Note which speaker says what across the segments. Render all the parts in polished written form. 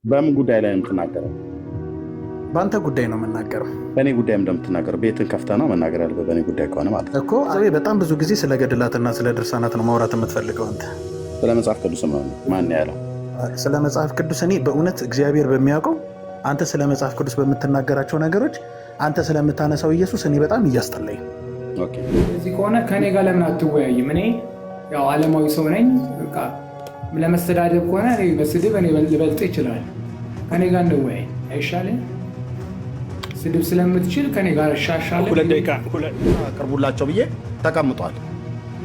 Speaker 1: በምን ጉዳይ ላይ የምትናገረው?
Speaker 2: በአንተ ጉዳይ ነው የምናገረው።
Speaker 1: በእኔ ጉዳይ እንደምትናገረው ቤትን ከፍተህ ነው መናገር ያለብህ። በእኔ ጉዳይ ከሆነ ማለት
Speaker 2: እኮ በጣም ብዙ ጊዜ ስለ ገድላትና ስለ ድርሳናት ነው ማውራት የምትፈልገው አንተ።
Speaker 1: ስለ መጽሐፍ ቅዱስ ነው። ማን ያለው?
Speaker 2: ስለ መጽሐፍ ቅዱስ እኔ በእውነት እግዚአብሔር በሚያውቀው አንተ ስለ መጽሐፍ ቅዱስ በምትናገራቸው ነገሮች አንተ ስለምታነሳው ኢየሱስ እኔ በጣም እያስጠላኝ።
Speaker 3: እዚህ ከሆነ ከእኔ ጋር ለምን አትወያይም? እኔ ያው ዓለማዊ ሰው ነኝ። በቃ ለመስተዳደብ ከሆነ በስድብ እኔ ልበልጥ ይችላል። ከእኔ ጋር እንወያይ አይሻልም? ስድብ ስለምትችል ከኔ ጋር ሻሻለ።
Speaker 1: ሁለት ደቂቃ አቅርቡላቸው ብዬ ተቀምጧል።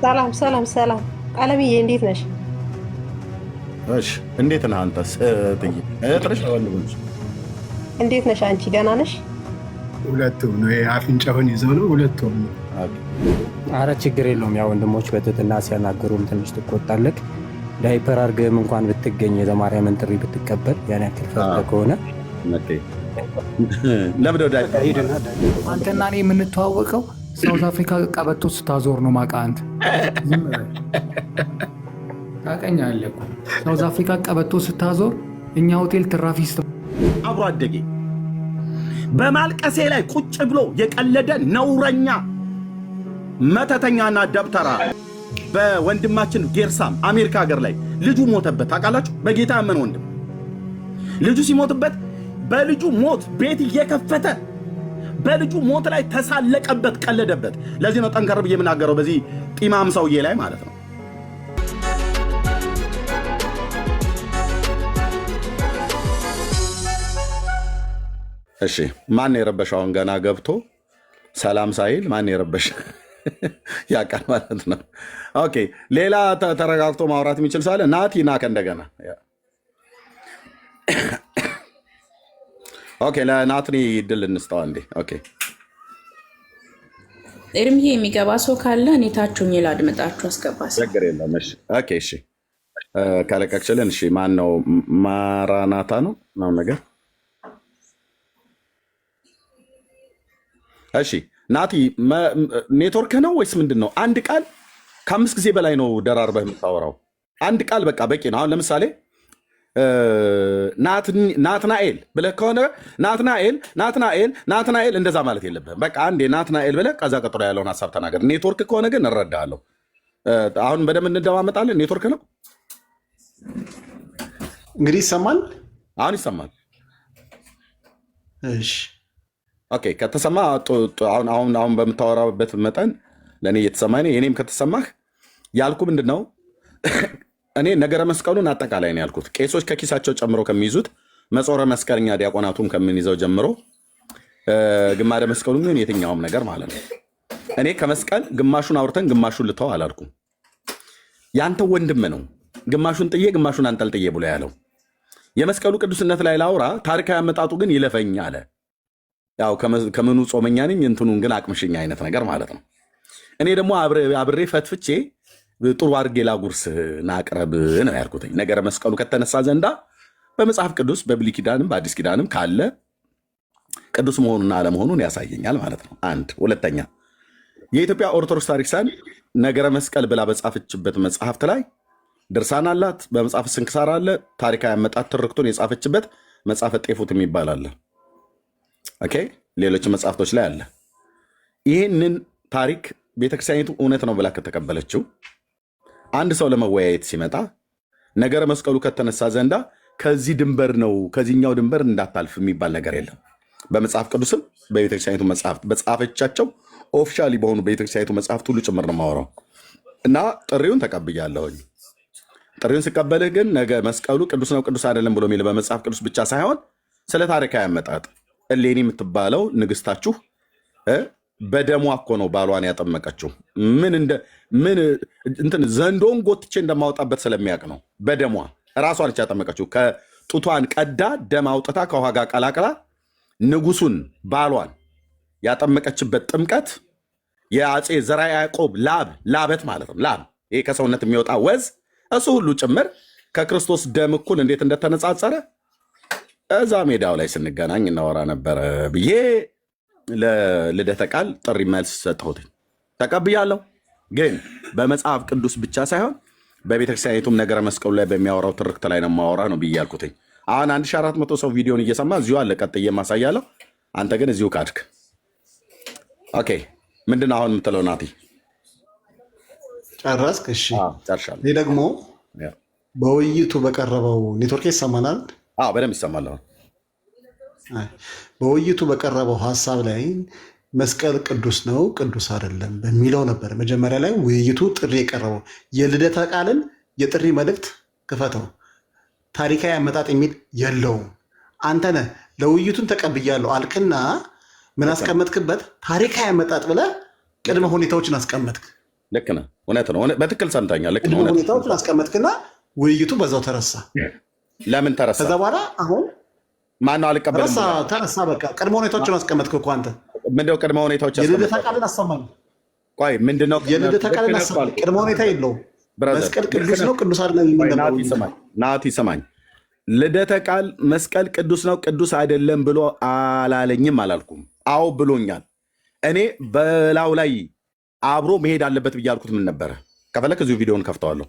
Speaker 4: ሰላም ሰላም ሰላም። ቀለምዬ እንዴት ነሽ?
Speaker 1: እሺ እንዴት ነህ አንተስ? ጥርሽ ወንድምሽ
Speaker 4: እንዴት ነሽ አንቺ? ደህና ነሽ?
Speaker 5: ሁለቱም ነው አፍንጫውን ይዘው ነው ሁለቱም።
Speaker 6: አረ ችግር የለውም። ያ ወንድሞች በትህትና ሲያናገሩም ትንሽ ትቆጣለህ። ዳይፐር አድርገህም እንኳን ብትገኝ ለማርያምን ጥሪ ብትቀበል ያን ያክል ፈርደ ከሆነ
Speaker 3: አንተና እኔ የምንተዋወቀው ሳውዝ አፍሪካ ቀበቶ ስታዞር ነው። ማቃ አንተ ታውቀኛለህ እኮ ሳውዝ አፍሪካ ቀበቶ ስታዞር እኛ ሆቴል ትራፊስት
Speaker 1: አብሮ አደጌ በማልቀሴ ላይ ቁጭ ብሎ የቀለደ ነውረኛ መተተኛና ደብተራ በወንድማችን ጌርሳም አሜሪካ ሀገር ላይ ልጁ ሞተበት። ታውቃላችሁ? በጌታ ያመነ ወንድም ልጁ ሲሞትበት በልጁ ሞት ቤት እየከፈተ በልጁ ሞት ላይ ተሳለቀበት፣ ቀለደበት። ለዚህ ነው ጠንከር ብዬ የምናገረው በዚህ ጢማም ሰውዬ ላይ ማለት ነው። እሺ ማን የረበሸው? አሁን ገና ገብቶ ሰላም ሳይል ማን የረበሸ ያውቃል ማለት ነው። ኦኬ ሌላ ተረጋግቶ ማውራት የሚችል ሰው አለ? ናቲ ናከ እንደገና ኦኬ ለናትኒ ድል እንስጠው አንዴ። ኦኬ
Speaker 7: ኤርምዬ የሚገባ ሰው ካለ እኔ ታችሁኝ ላድምጣችሁ አስገባ።
Speaker 1: ችግር የለም። እሺ ኦኬ እሺ ካለቀቅችልን። እሺ ማን ነው? ማራናታ ነው ነው ነገር። እሺ ናቲ ኔትወርክ ነው ወይስ ምንድን ነው? አንድ ቃል ከ5 ጊዜ በላይ ነው ደራርበህ የምታወራው። አንድ ቃል በቃ በቂ ነው። አሁን ለምሳሌ ናትናኤል ብለህ ከሆነ ናትናኤል እንደዛ ማለት የለብህም። በቃ አንዴ ናትናኤል ብለህ ከዛ ቀጥሎ ያለውን ሀሳብ ተናገር። ኔትወርክ ከሆነ ግን እረዳለሁ። አሁን በደንብ እንደማመጣለን። ኔትወርክ ነው
Speaker 2: እንግዲህ ይሰማል።
Speaker 1: አሁን ይሰማል።
Speaker 2: እሺ
Speaker 1: ኦኬ ከተሰማ አሁን በምታወራበት መጠን ለእኔ እየተሰማኝ ነው። የኔም ከተሰማህ ያልኩ ምንድን ነው እኔ ነገረ መስቀሉን አጠቃላይ ነው ያልኩት። ቄሶች ከኪሳቸው ጨምሮ ከሚይዙት መጾረ መስቀልኛ ዲያቆናቱም ከምንይዘው ጀምሮ ግማደ መስቀሉን ግን የትኛውም ነገር ማለት ነው። እኔ ከመስቀል ግማሹን አውርተን ግማሹን ልተው አላልኩም። ያንተ ወንድም ነው ግማሹን ጥዬ ግማሹን አንጠልጥዬ ብሎ ያለው። የመስቀሉ ቅዱስነት ላይ ላውራ፣ ታሪካዊ አመጣጡ ግን ይለፈኝ አለ። ያው ከምኑ ጾመኛ ነኝ እንትኑን ግን አቅምሽኛ አይነት ነገር ማለት ነው። እኔ ደግሞ አብሬ ፈትፍቼ ጥሩ አድርጌ ላጉርስ ናቅረብ ነው ያልኩትኝ። ነገረ መስቀሉ ከተነሳ ዘንዳ በመጽሐፍ ቅዱስ በብሉይ ኪዳንም በአዲስ ኪዳንም ካለ ቅዱስ መሆኑና አለመሆኑን ያሳየኛል ማለት ነው። አንድ ሁለተኛ የኢትዮጵያ ኦርቶዶክስ ታሪክሳን ነገረ መስቀል ብላ በጻፈችበት መጽሐፍት ላይ ድርሳን አላት። በመጽሐፍ ስንክሳር አለ። ታሪካዊ አመጣጥ ትርክቱን የጻፈችበት መጽሐፈ ጤፉት የሚባል አለ። ኦኬ ሌሎች መጽሐፍቶች ላይ አለ። ይህንን ታሪክ ቤተክርስቲያኒቱ እውነት ነው ብላ ከተቀበለችው አንድ ሰው ለመወያየት ሲመጣ ነገረ መስቀሉ ከተነሳ ዘንዳ ከዚህ ድንበር ነው ከዚህኛው ድንበር እንዳታልፍ የሚባል ነገር የለም። በመጽሐፍ ቅዱስም በቤተክርስቲያኒቱ መጽሐፍት በጻፈቻቸው ኦፊሻሊ በሆኑ ቤተክርስቲያኒቱ መጽሐፍት ሁሉ ጭምር ነው የማወራው እና ጥሪውን ተቀብያለሁኝ። ጥሪውን ስቀበልህ ግን ነገ መስቀሉ ቅዱስ ነው ቅዱስ አይደለም ብሎ የሚል በመጽሐፍ ቅዱስ ብቻ ሳይሆን ስለ ታሪካዊ አመጣጥ እሌኒ የምትባለው ንግስታችሁ በደሟ እኮ ነው ባሏን ያጠመቀችው። ምን እንትን ዘንዶን ጎትቼ እንደማወጣበት ስለሚያውቅ ነው። በደሟ ራሷ ነች ያጠመቀችው። ከጡቷን ቀዳ ደም አውጥታ ከውሃ ጋር ቀላቅላ ንጉሱን ባሏን ያጠመቀችበት ጥምቀት የአፄ ዘርዓ ያዕቆብ ላበት ማለት ነው። ላብ ይሄ ከሰውነት የሚወጣ ወዝ እሱ ሁሉ ጭምር ከክርስቶስ ደም እኩል እንዴት እንደተነጻጸረ እዛ ሜዳው ላይ ስንገናኝ እናወራ ነበረ ብዬ ለልደተ ቃል ጥሪ መልስ ሰጠሁት። ተቀብያለሁ። ግን በመጽሐፍ ቅዱስ ብቻ ሳይሆን በቤተክርስቲያኒቱም ነገረ መስቀሉ ላይ በሚያወራው ትርክት ላይ ነው የማወራ ነው ብዬ ያልኩትኝ። አሁን 1400 ሰው ቪዲዮን እየሰማ እዚሁ አለ ቀጥዬ ማሳያለሁ። አንተ ግን እዚሁ ካድክ። ኦኬ ምንድን ነው አሁን የምትለው ናቲ?
Speaker 8: ጨረስክ? እሺ
Speaker 1: ጨርሻለሁ።
Speaker 8: ይህ ደግሞ በውይይቱ በቀረበው ኔትወርክ ይሰማናል?
Speaker 1: በደንብ ይሰማል።
Speaker 8: በውይይቱ በቀረበው ሀሳብ ላይ መስቀል ቅዱስ ነው ቅዱስ አይደለም በሚለው ነበር መጀመሪያ ላይ ውይይቱ ጥሪ የቀረበው። የልደተ ቃልን የጥሪ መልእክት ክፈተው፣ ታሪካዊ አመጣጥ የሚል የለውም። አንተ ነህ ለውይይቱን ተቀብያለሁ አልክና ምን አስቀመጥክበት? ታሪካዊ አመጣጥ ብለህ ቅድመ ሁኔታዎችን አስቀመጥክ።
Speaker 1: ልክ ነህ፣ እውነት ነው። በትክክል ሰምተኛል። ልክ ነው።
Speaker 8: ቅድመ ሁኔታዎችን አስቀመጥክና ውይይቱ በዛው ተረሳ።
Speaker 1: ለምን ተረሳ?
Speaker 8: ከዛ በኋላ አሁን
Speaker 1: ማነው አልቀበልም?
Speaker 8: ተረሳ። በቃ ቅድመ ሁኔታዎችን አስቀመጥክ እኮ አንተ።
Speaker 1: ምንድነው ቅድመ ሁኔታዎች?
Speaker 8: የልደተ ቃልን አሰማኝ።
Speaker 1: ቆይ ምንድነው
Speaker 8: የልደተ ቃልን አሰማኝ። ቅድመ ሁኔታ የለውም። መስቀል ቅዱስ ነው ቅዱስ አይደለም የሚል
Speaker 1: ናቲ ስማኝ። ልደተ ቃል መስቀል ቅዱስ ነው ቅዱስ አይደለም ብሎ አላለኝም አላልኩም። አዎ ብሎኛል። እኔ በላው ላይ አብሮ መሄድ አለበት ብዬ አልኩት። ምን ነበረ? ከፈለክ እዚሁ ቪዲዮን ከፍተዋለሁ።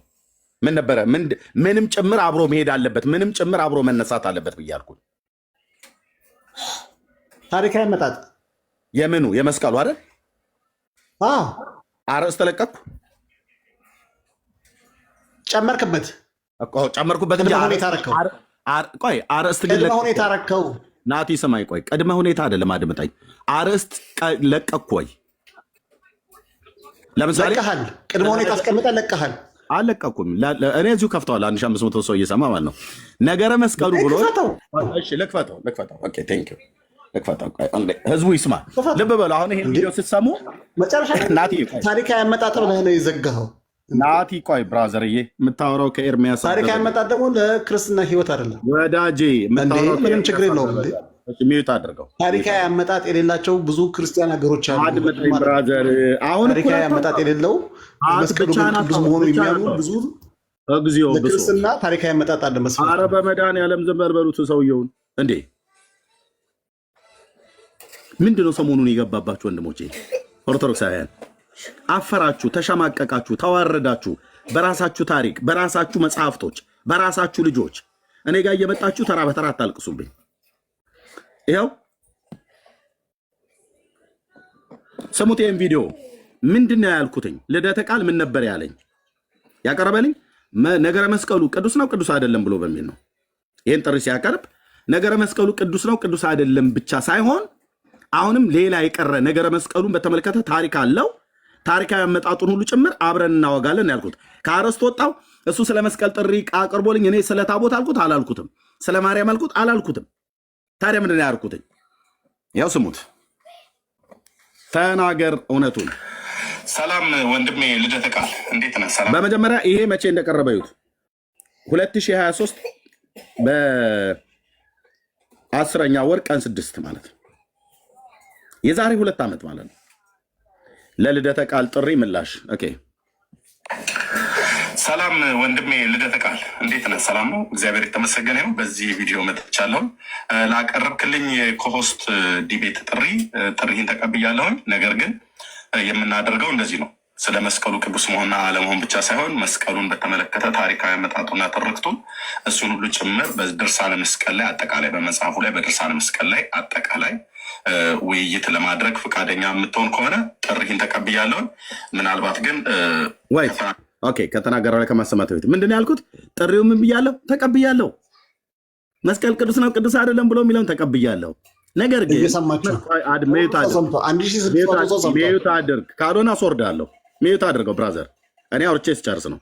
Speaker 1: ምን ነበረ? ምንም ጭምር አብሮ መሄድ አለበት፣ ምንም ጭምር አብሮ መነሳት አለበት ብዬ አልኩት።
Speaker 8: ታሪካዊ አመጣጥ
Speaker 1: የምኑ የመስቀሉ አይደል? አርዕስት ለቀኩ
Speaker 8: ጨመርክበት
Speaker 1: እንጂ
Speaker 8: ሁኔታ ረከው።
Speaker 1: ቆይ አርዕስት ግን
Speaker 8: ቅድመ ሁኔታ ረከው።
Speaker 1: ናቲ ስማኝ፣ ቆይ ቅድመ ሁኔታ አይደለም አድምጠኝ። አርዕስት ለቀኩ ወይ? ለምሳሌ
Speaker 8: ለቀሃል። ቅድመ ሁኔታ አስቀምጠህ ለቀሃል።
Speaker 1: አልለቀኩም። እኔ እዚሁ ከፍተዋል። 1500 ሰው እየሰማ ማለት ነው። ነገረ መስቀሉ ብሎ ልክፈተው። ኦኬ ቴንክ ዩ ልክፈተው። ህዝቡ ይስማ። ልብ በሉ። አሁን ይሄን ቪዲዮ ስትሰሙ
Speaker 8: መጨረሻ ታሪካዊ አመጣጥ ብለህ ነው የዘጋኸው።
Speaker 1: ናቲ ቆይ ብራዘርዬ፣ የምታወራው ከኤርሚያስ
Speaker 8: ታሪካዊ አመጣጥ ደግሞ ለክርስትና ህይወት አይደለም
Speaker 1: ወዳጄ።
Speaker 8: ምንም ችግር የለውም።
Speaker 1: ሚዩት አድርገው።
Speaker 8: ታሪካዊ አመጣጥ የሌላቸው ብዙ ክርስቲያን ሀገሮች አሉ።
Speaker 1: ብራዘር አሁን
Speaker 8: ታሪካዊ አመጣጥ የሌለው መስቀሉ ቅዱስ መሆኑ የሚያምኑ ብዙ ለክርስትና ታሪካዊ አመጣጥ አለ መስሎኝ።
Speaker 1: ኧረ በመድኃኒዓለም ዝም በሉት ሰውየውን እንዴ! ምንድነው ሰሞኑን የገባባችሁ ወንድሞቼ ኦርቶዶክሳውያን? አፈራችሁ፣ ተሸማቀቃችሁ፣ ተዋረዳችሁ። በራሳችሁ ታሪክ፣ በራሳችሁ መጽሐፍቶች፣ በራሳችሁ ልጆች እኔ ጋር እየመጣችሁ ተራ በተራ አታልቅሱብኝ። ይኸው ስሙት። ይህን ቪዲዮ ምንድን ነው ያልኩትኝ? ልደተ ቃል ምን ነበር ያለኝ ያቀረበልኝ? ነገረ መስቀሉ ቅዱስ ነው ቅዱስ አይደለም ብሎ በሚል ነው። ይህን ጥሪ ሲያቀርብ ነገረ መስቀሉ ቅዱስ ነው ቅዱስ አይደለም ብቻ ሳይሆን አሁንም ሌላ የቀረ ነገረ መስቀሉን በተመለከተ ታሪክ አለው። ታሪካዊ አመጣጡን ሁሉ ጭምር አብረን እናወጋለን ያልኩት። ከአረስት ወጣው። እሱ ስለ መስቀል ጥሪ አቅርቦልኝ እኔ ስለ ታቦት አልኩት አላልኩትም? ስለ ማርያም አልኩት አላልኩትም? ታዲያ ምንድን ነው ያልኩትኝ? ያው ስሙት። ተናገር እውነቱን።
Speaker 9: ሰላም ወንድሜ ልደተ ቃል እንዴት ነህ? ሰላም።
Speaker 1: በመጀመሪያ ይሄ መቼ እንደቀረበ ይሁት 2023 በ10ኛ ወር ቀን 6 ማለት ነው። የዛሬ 2 ዓመት ማለት ነው። ለልደተ ቃል ጥሪ ምላሽ። ኦኬ
Speaker 9: ሰላም ወንድሜ ልደተ ቃል እንዴት ነህ? ሰላም ነው፣ እግዚአብሔር የተመሰገነ ነው። በዚህ ቪዲዮ መጥቻለሁ። ላቀረብክልኝ የኮሆስት ዲቤት ጥሪህን ተቀብያለሁኝ። ነገር ግን የምናደርገው እንደዚህ ነው። ስለ መስቀሉ ቅዱስ መሆንና አለመሆን ብቻ ሳይሆን መስቀሉን በተመለከተ ታሪካዊ አመጣጡና ትርክቱን እሱን ሁሉ ጭምር በድርሳነ መስቀል ላይ አጠቃላይ በመጽሐፉ ላይ በድርሳነ መስቀል ላይ አጠቃላይ ውይይት ለማድረግ ፈቃደኛ የምትሆን ከሆነ ጥሪህን ተቀብያለሁን። ምናልባት ግን
Speaker 1: ከተናገረ ላይ ከማሰማት በፊት ምንድን ነው ያልኩት? ጥሪው ምን ብያለሁ? ተቀብያለሁ። መስቀል ቅዱስ ነው ቅዱስ አይደለም ብሎ የሚለውን ተቀብያለሁ። ነገር ግን ሚዩት አድርግ፣ ካልሆነ አስወርዳለሁ። ሚዩት አድርገው ብራዘር። እኔ አውርቼ ስጨርስ ነው።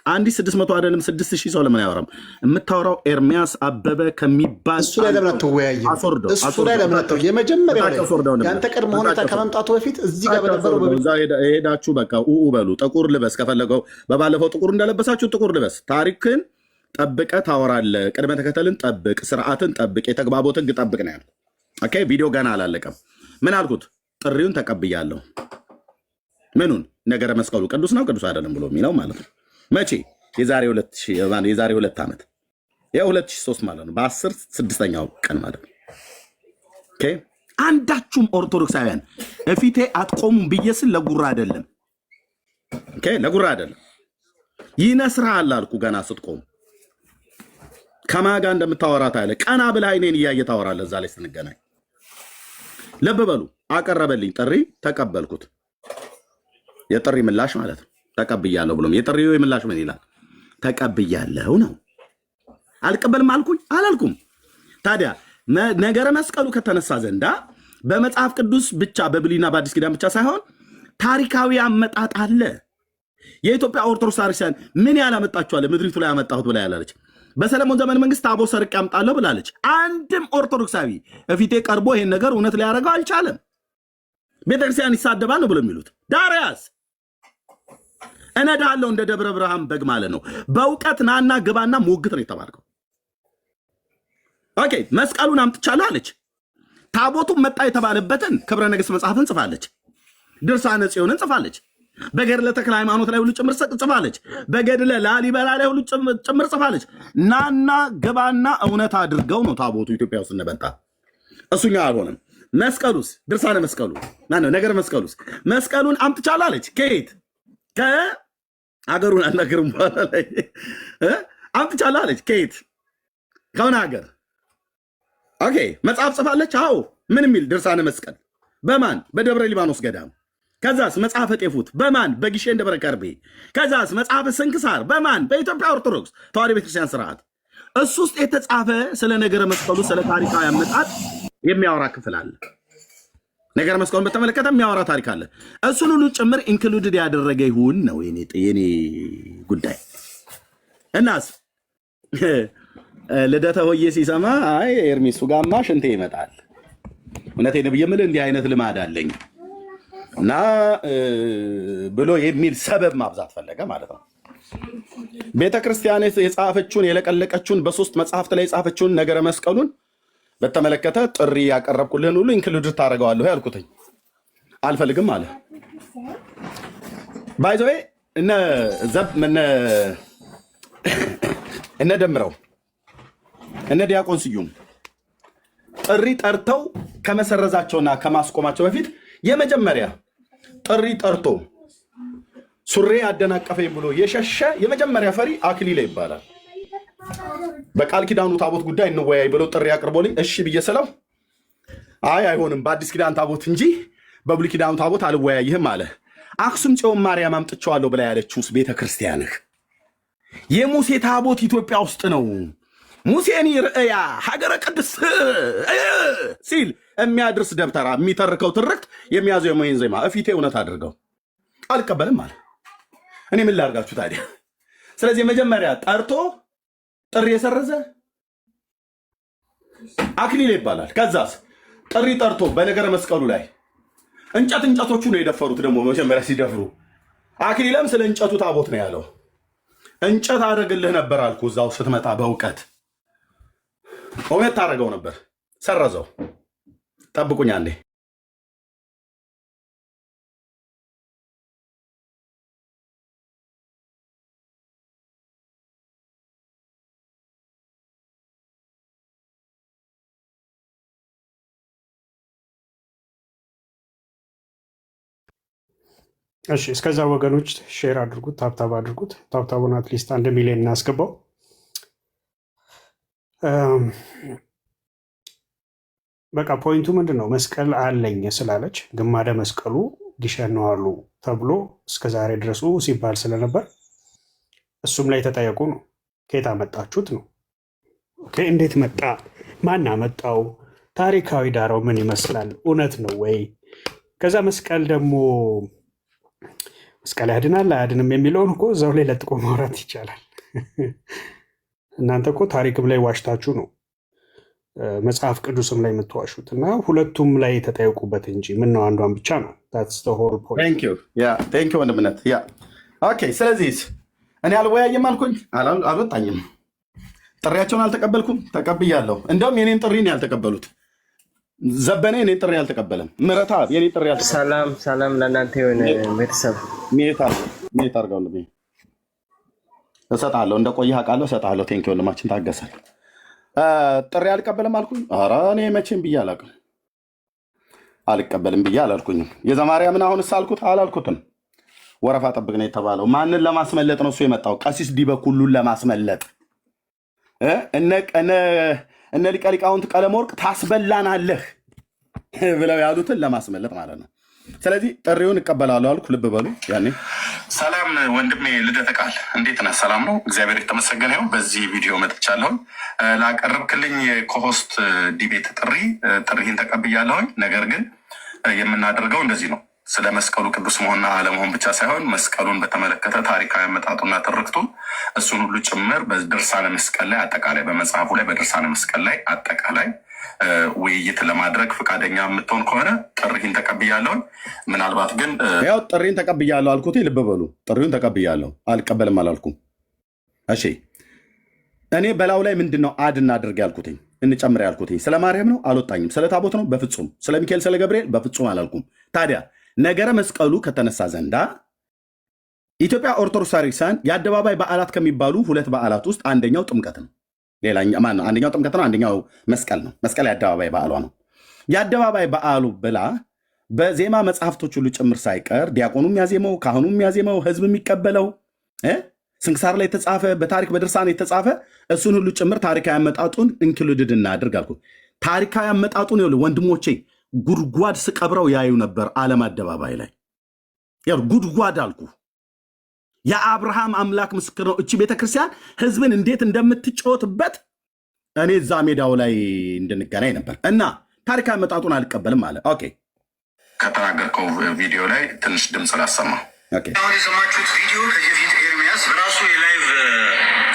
Speaker 1: 1600 አይደለም 6000 ሰው ለምን አያወራም? የምታወራው ኤርሚያስ አበበ ከሚባል
Speaker 8: እሱ ላይ ለምን አትወያይም? እሱ ላይ ለምን አትወያይም? የመጀመሪያው ያንተ ቅድመ ሁኔታ ከመምጣቱ በፊት እዚህ ጋር በነበረው
Speaker 1: ሄዳችሁ በቃ በሉ። ጥቁር ልበስ ከፈለገው፣ በባለፈው ጥቁር እንደለበሳችሁ ጥቁር ልበስ። ታሪክን ጠብቀ ታወራለ። ቅድመ ተከተልን ጠብቅ፣ ስርዓትን ጠብቅ፣ የተግባቦት ህግ ጠብቅ ነው ያልኩት። ኦኬ ቪዲዮ ገና አላለቀም። ምን አልኩት? ጥሪውን ተቀብያለሁ። ምኑን? ነገረ መስቀሉ ቅዱስ ነው ቅዱስ አይደለም ብሎ የሚለው ማለት ነው። መቼ? የዛሬ 2 ዓመት የ2003 ማለት ነው። በ10/6ኛው ቀን ማለት ነው። ኦኬ አንዳችሁም ኦርቶዶክሳውያን እፊቴ አትቆሙም ብዬ ስል ለጉራ አይደለም። ኦኬ ለጉራ አይደለም። ይነስራል አልኩ ገና ስትቆሙ። ከማጋ እንደምታወራት አለ። ቀና ብለህ አይኔን እያየ ታወራለህ። እዛ ላይ ስንገናኝ ልብ በሉ። አቀረበልኝ ጥሪ ተቀበልኩት። የጥሪ ምላሽ ማለት ነው። ተቀብያለሁ ብሎም የጥሪው ምላሽ ምን ይላል? ተቀብያለሁ ነው። አልቀበልም አልኩኝ አላልኩም? ታዲያ ነገረ መስቀሉ ከተነሳ ዘንዳ በመጽሐፍ ቅዱስ ብቻ በብሉይና በአዲስ ኪዳን ብቻ ሳይሆን ታሪካዊ አመጣጥ አለ። የኢትዮጵያ ኦርቶዶክስ ክርስቲያን ምን ያላመጣችኋል? ምድሪቱ ላይ ያመጣሁት ብላ ያላለች። በሰለሞን ዘመን መንግስት ታቦት ሰርቄ አምጣለሁ ብላለች። አንድም ኦርቶዶክሳዊ እፊቴ ቀርቦ ይሄን ነገር እውነት ሊያደርገው አልቻለም። ቤተክርስቲያን ይሳደባል ነው ብሎ የሚሉት። ዳርያስ እነዳለሁ እንደ ደብረ ብርሃን በግ ማለት ነው። በእውቀት ናና ግባና ሞግት ነው የተባልከው። ኦኬ መስቀሉን አምጥቻለሁ አለች። ታቦቱን መጣ የተባለበትን ክብረ ነገሥት መጽሐፍን ጽፋለች። ድርሳነ ጽዮንን ጽፋለች። በገድለ ተክለ ሃይማኖት ላይ ሁሉ ጭምር ጽፋለች። በገድለ ላሊበላ ላይ ሁሉ ጭምር ጽፋለች። ናና ገባና እውነት አድርገው ነው ታቦቱ ኢትዮጵያ ውስጥ እንደመጣ። እሱኛ አልሆነም። መስቀሉስ ድርሳነ መስቀሉ ማነው? ነገር መስቀሉስ መስቀሉን አምጥቻለሁ አለች። ከየት? ከአገሩን አናገርም በኋላ ላይ አምጥቻለሁ አለች። ከየት? ከሆነ ሀገር። ኦኬ መጽሐፍ ጽፋለች። አዎ ምን የሚል ድርሳነ መስቀል በማን? በደብረ ሊባኖስ ገዳም። ከዛስ መጽሐፈ ጤፉት በማን? በጊሼን ደብረ ከርቤ። ከዛስ መጽሐፈ ስንክሳር በማን? በኢትዮጵያ ኦርቶዶክስ ተዋሕዶ ቤተክርስቲያን ስርዓት። እሱ ውስጥ የተጻፈ ስለ ነገረ መስቀሉ ስለ ታሪካዊ አመጣጥ የሚያወራ ክፍል አለ። ነገረ መስቀሉን በተመለከተ የሚያወራ ታሪክ አለ። እሱን ሁሉ ጭምር ኢንክሉድድ ያደረገ ይሁን ነው የኔ ጉዳይ። እናስ ልደተ ሆዬ ሲሰማ አይ ኤርሚሱ ጋማ ሽንቴ ይመጣል። እውነቴን ብዬ የምልህ እንዲህ አይነት ልማድ አለኝ እና ብሎ የሚል ሰበብ ማብዛት ፈለገ ማለት ነው። ቤተ ክርስቲያን የጻፈችውን የለቀለቀችውን በሶስት መጽሐፍት ላይ የጻፈችውን ነገረ መስቀሉን በተመለከተ ጥሪ ያቀረብኩልህን ሁሉ ኢንክሉድ ታደርገዋለሁ ያልኩትኝ አልፈልግም አለ። ባይዘዌ እነ ደምረው እነ ዲያቆን ስዩም ጥሪ ጠርተው ከመሰረዛቸውና ከማስቆማቸው በፊት የመጀመሪያ ጥሪ ጠርቶ ሱሬ አደናቀፈኝ ብሎ የሸሸ የመጀመሪያ ፈሪ አክሊለ ይባላል። በቃል ኪዳኑ ታቦት ጉዳይ እንወያይ ብሎ ጥሪ አቅርቦልኝ እሺ ብዬ ስለው አይ አይሆንም በአዲስ ኪዳን ታቦት እንጂ በብሉይ ኪዳኑ ታቦት አልወያይህም አለ። አክሱም ጽዮን ማርያም አምጥቼዋለሁ ብላ ያለችውስ ቤተክርስቲያንህ የሙሴ ታቦት ኢትዮጵያ ውስጥ ነው። ሙሴኒ ርእያ ሀገረ ቅድስ ሲል የሚያድርስ ደብተራ የሚተርከው ትርክት የሚያዘው የሞይን ዜማ እፊቴ እውነት አድርገው አልቀበልም አለ። እኔ ምን ላድርጋችሁ ታዲያ? ስለዚህ መጀመሪያ ጠርቶ ጥሪ የሰረዘ አክሊል ይባላል። ከዛስ ጥሪ ጠርቶ በነገረ መስቀሉ ላይ እንጨቶቹ ነው የደፈሩት። ደግሞ መጀመሪያ ሲደፍሩ አክሊለም ስለ እንጨቱ ታቦት ነው ያለው። እንጨት አደርግልህ ነበር አልኩ። እዛው ስትመጣ በእውቀት እውነት ታደርገው ነበር፣ ሰረዘው። ጠብቁኝ አንዴ።
Speaker 10: እሺ እስከዛ ወገኖች ሼር አድርጉት፣ ታብታብ አድርጉት። ታብታቡን አትሊስት 1 ሚሊዮን እናስገባው። በቃ ፖይንቱ ምንድን ነው? መስቀል አለኝ ስላለች ግማደ መስቀሉ ጊሸን ነው አሉ ተብሎ እስከዛሬ ድረሱ ሲባል ስለነበር እሱም ላይ ተጠየቁ ነው። ከየት አመጣችሁት ነው። ኦኬ እንዴት መጣ? ማን አመጣው? ታሪካዊ ዳራው ምን ይመስላል? እውነት ነው ወይ? ከዛ መስቀል ደግሞ መስቀል ያድናል አያድንም የሚለውን እኮ እዛው ላይ ለጥቆ ማውራት ይቻላል። እናንተ እኮ ታሪክም ላይ ዋሽታችሁ ነው መጽሐፍ ቅዱስም ላይ የምትዋሹት እና ሁለቱም ላይ ተጠየቁበት እንጂ ምነው አንዷን ብቻ ነው?
Speaker 1: ወንድምነት። ኦኬ ስለዚህ እኔ አልወያየም አልኩኝ፣ አልወጣኝም። ጥሪያቸውን አልተቀበልኩም፣ ተቀብያለሁ። እንደውም የኔን ጥሪ ነው ያልተቀበሉት። ዘበነ የኔን ጥሪ አልተቀበለም። ምረታ የኔን ጥሪ አልተቀበለም።
Speaker 11: ሰላም ለእናንተ የሆነ ቤተሰብ
Speaker 1: ሜት አድርገው እሰጥሃለሁ፣ እንደቆየህ አውቃለሁ፣ እሰጥሃለሁ። ቴንኪ ወንድማችን ታገሰል። ጥሪ አልቀበልም አልኩኝ። ኧረ እኔ መቼም ብዬ አላውቅም፣ አልቀበልም ብዬ አላልኩኝም። የዘማርያምን አሁንስ አልኩት አላልኩትም። ወረፋ ጠብቅ ነው የተባለው። ማንን ለማስመለጥ ነው እሱ የመጣው? ቀሲስ ዲበኩሉን ለማስመለጥ እነ ሊቀ ሊቃውንት ቀለመወርቅ ታስበላናለህ ብለው ያሉትን ለማስመለጥ ማለት ነው። ስለዚህ ጥሪውን እቀበላለሁ አልኩ። ልብ በሉ። ያኔ
Speaker 9: ሰላም ወንድሜ ልደተ ቃል እንዴት ነህ? ሰላም ነው፣ እግዚአብሔር የተመሰገነ ይሁን። በዚህ ቪዲዮ መጥቻለሁኝ። ላቀረብክልኝ የኮሆስት ዲቤት ጥሪህን ተቀብያለሁኝ። ነገር ግን የምናደርገው እንደዚህ ነው። ስለ መስቀሉ ቅዱስ መሆንና አለመሆን ብቻ ሳይሆን መስቀሉን በተመለከተ ታሪካዊ አመጣጡና ትርክቱን እሱን ሁሉ ጭምር በድርሳነ መስቀል ላይ አጠቃላይ በመጽሐፉ ላይ በድርሳነ መስቀል ላይ አጠቃላይ ውይይት ለማድረግ ፈቃደኛ የምትሆን ከሆነ ጥሪህን ተቀብያለሁን። ምናልባት ግን
Speaker 1: ያው ጥሪህን ተቀብያለሁ አልኩት። ልብ በሉ፣ ጥሪውን ተቀብያለሁ፣ አልቀበልም አላልኩም። እሺ እኔ በላው ላይ ምንድን ነው አድ እናድርግ ያልኩትኝ እንጨምር ያልኩትኝ ስለ ማርያም ነው፣ አልወጣኝም። ስለ ታቦት ነው፣ በፍጹም። ስለ ሚካኤል ስለ ገብርኤል በፍጹም አላልኩም። ታዲያ ነገረ መስቀሉ ከተነሳ ዘንዳ ኢትዮጵያ ኦርቶዶክስ ቤተክርስቲያን የአደባባይ በዓላት ከሚባሉ ሁለት በዓላት ውስጥ አንደኛው ጥምቀት ነው። አንደኛው ጥምቀት ነው፣ አንደኛው መስቀል ነው። መስቀል የአደባባይ በዓሏ ነው። የአደባባይ በዓሉ ብላ በዜማ መጽሐፍቶች ሁሉ ጭምር ሳይቀር ዲያቆኑ የሚያዜመው፣ ካህኑ የሚያዜመው፣ ህዝብ የሚቀበለው ስንክሳር ላይ የተጻፈ በታሪክ በድርሳን የተጻፈ እሱን ሁሉ ጭምር ታሪካዊ አመጣጡን እንክሉድድ እናድርግ አልኩ። ታሪካዊ አመጣጡን ይኸውልህ ወንድሞቼ፣ ጉድጓድ ስቀብረው ያዩ ነበር ዓለም አደባባይ ላይ ጉድጓድ አልኩ። የአብርሃም አምላክ ምስክር ነው። እቺ ቤተክርስቲያን ህዝብን እንዴት እንደምትጫወትበት እኔ እዛ ሜዳው ላይ እንድንገናኝ ነበር እና ታሪካዊ አመጣጡን አልቀበልም አለ። ኦኬ
Speaker 9: ከተናገርከው ቪዲዮ ላይ ትንሽ ድምፅ ላሰማ።
Speaker 12: አሁን የሰማችሁት ቪዲዮ ከዚህ በፊት ኤርሚያስ በራሱ የላይቭ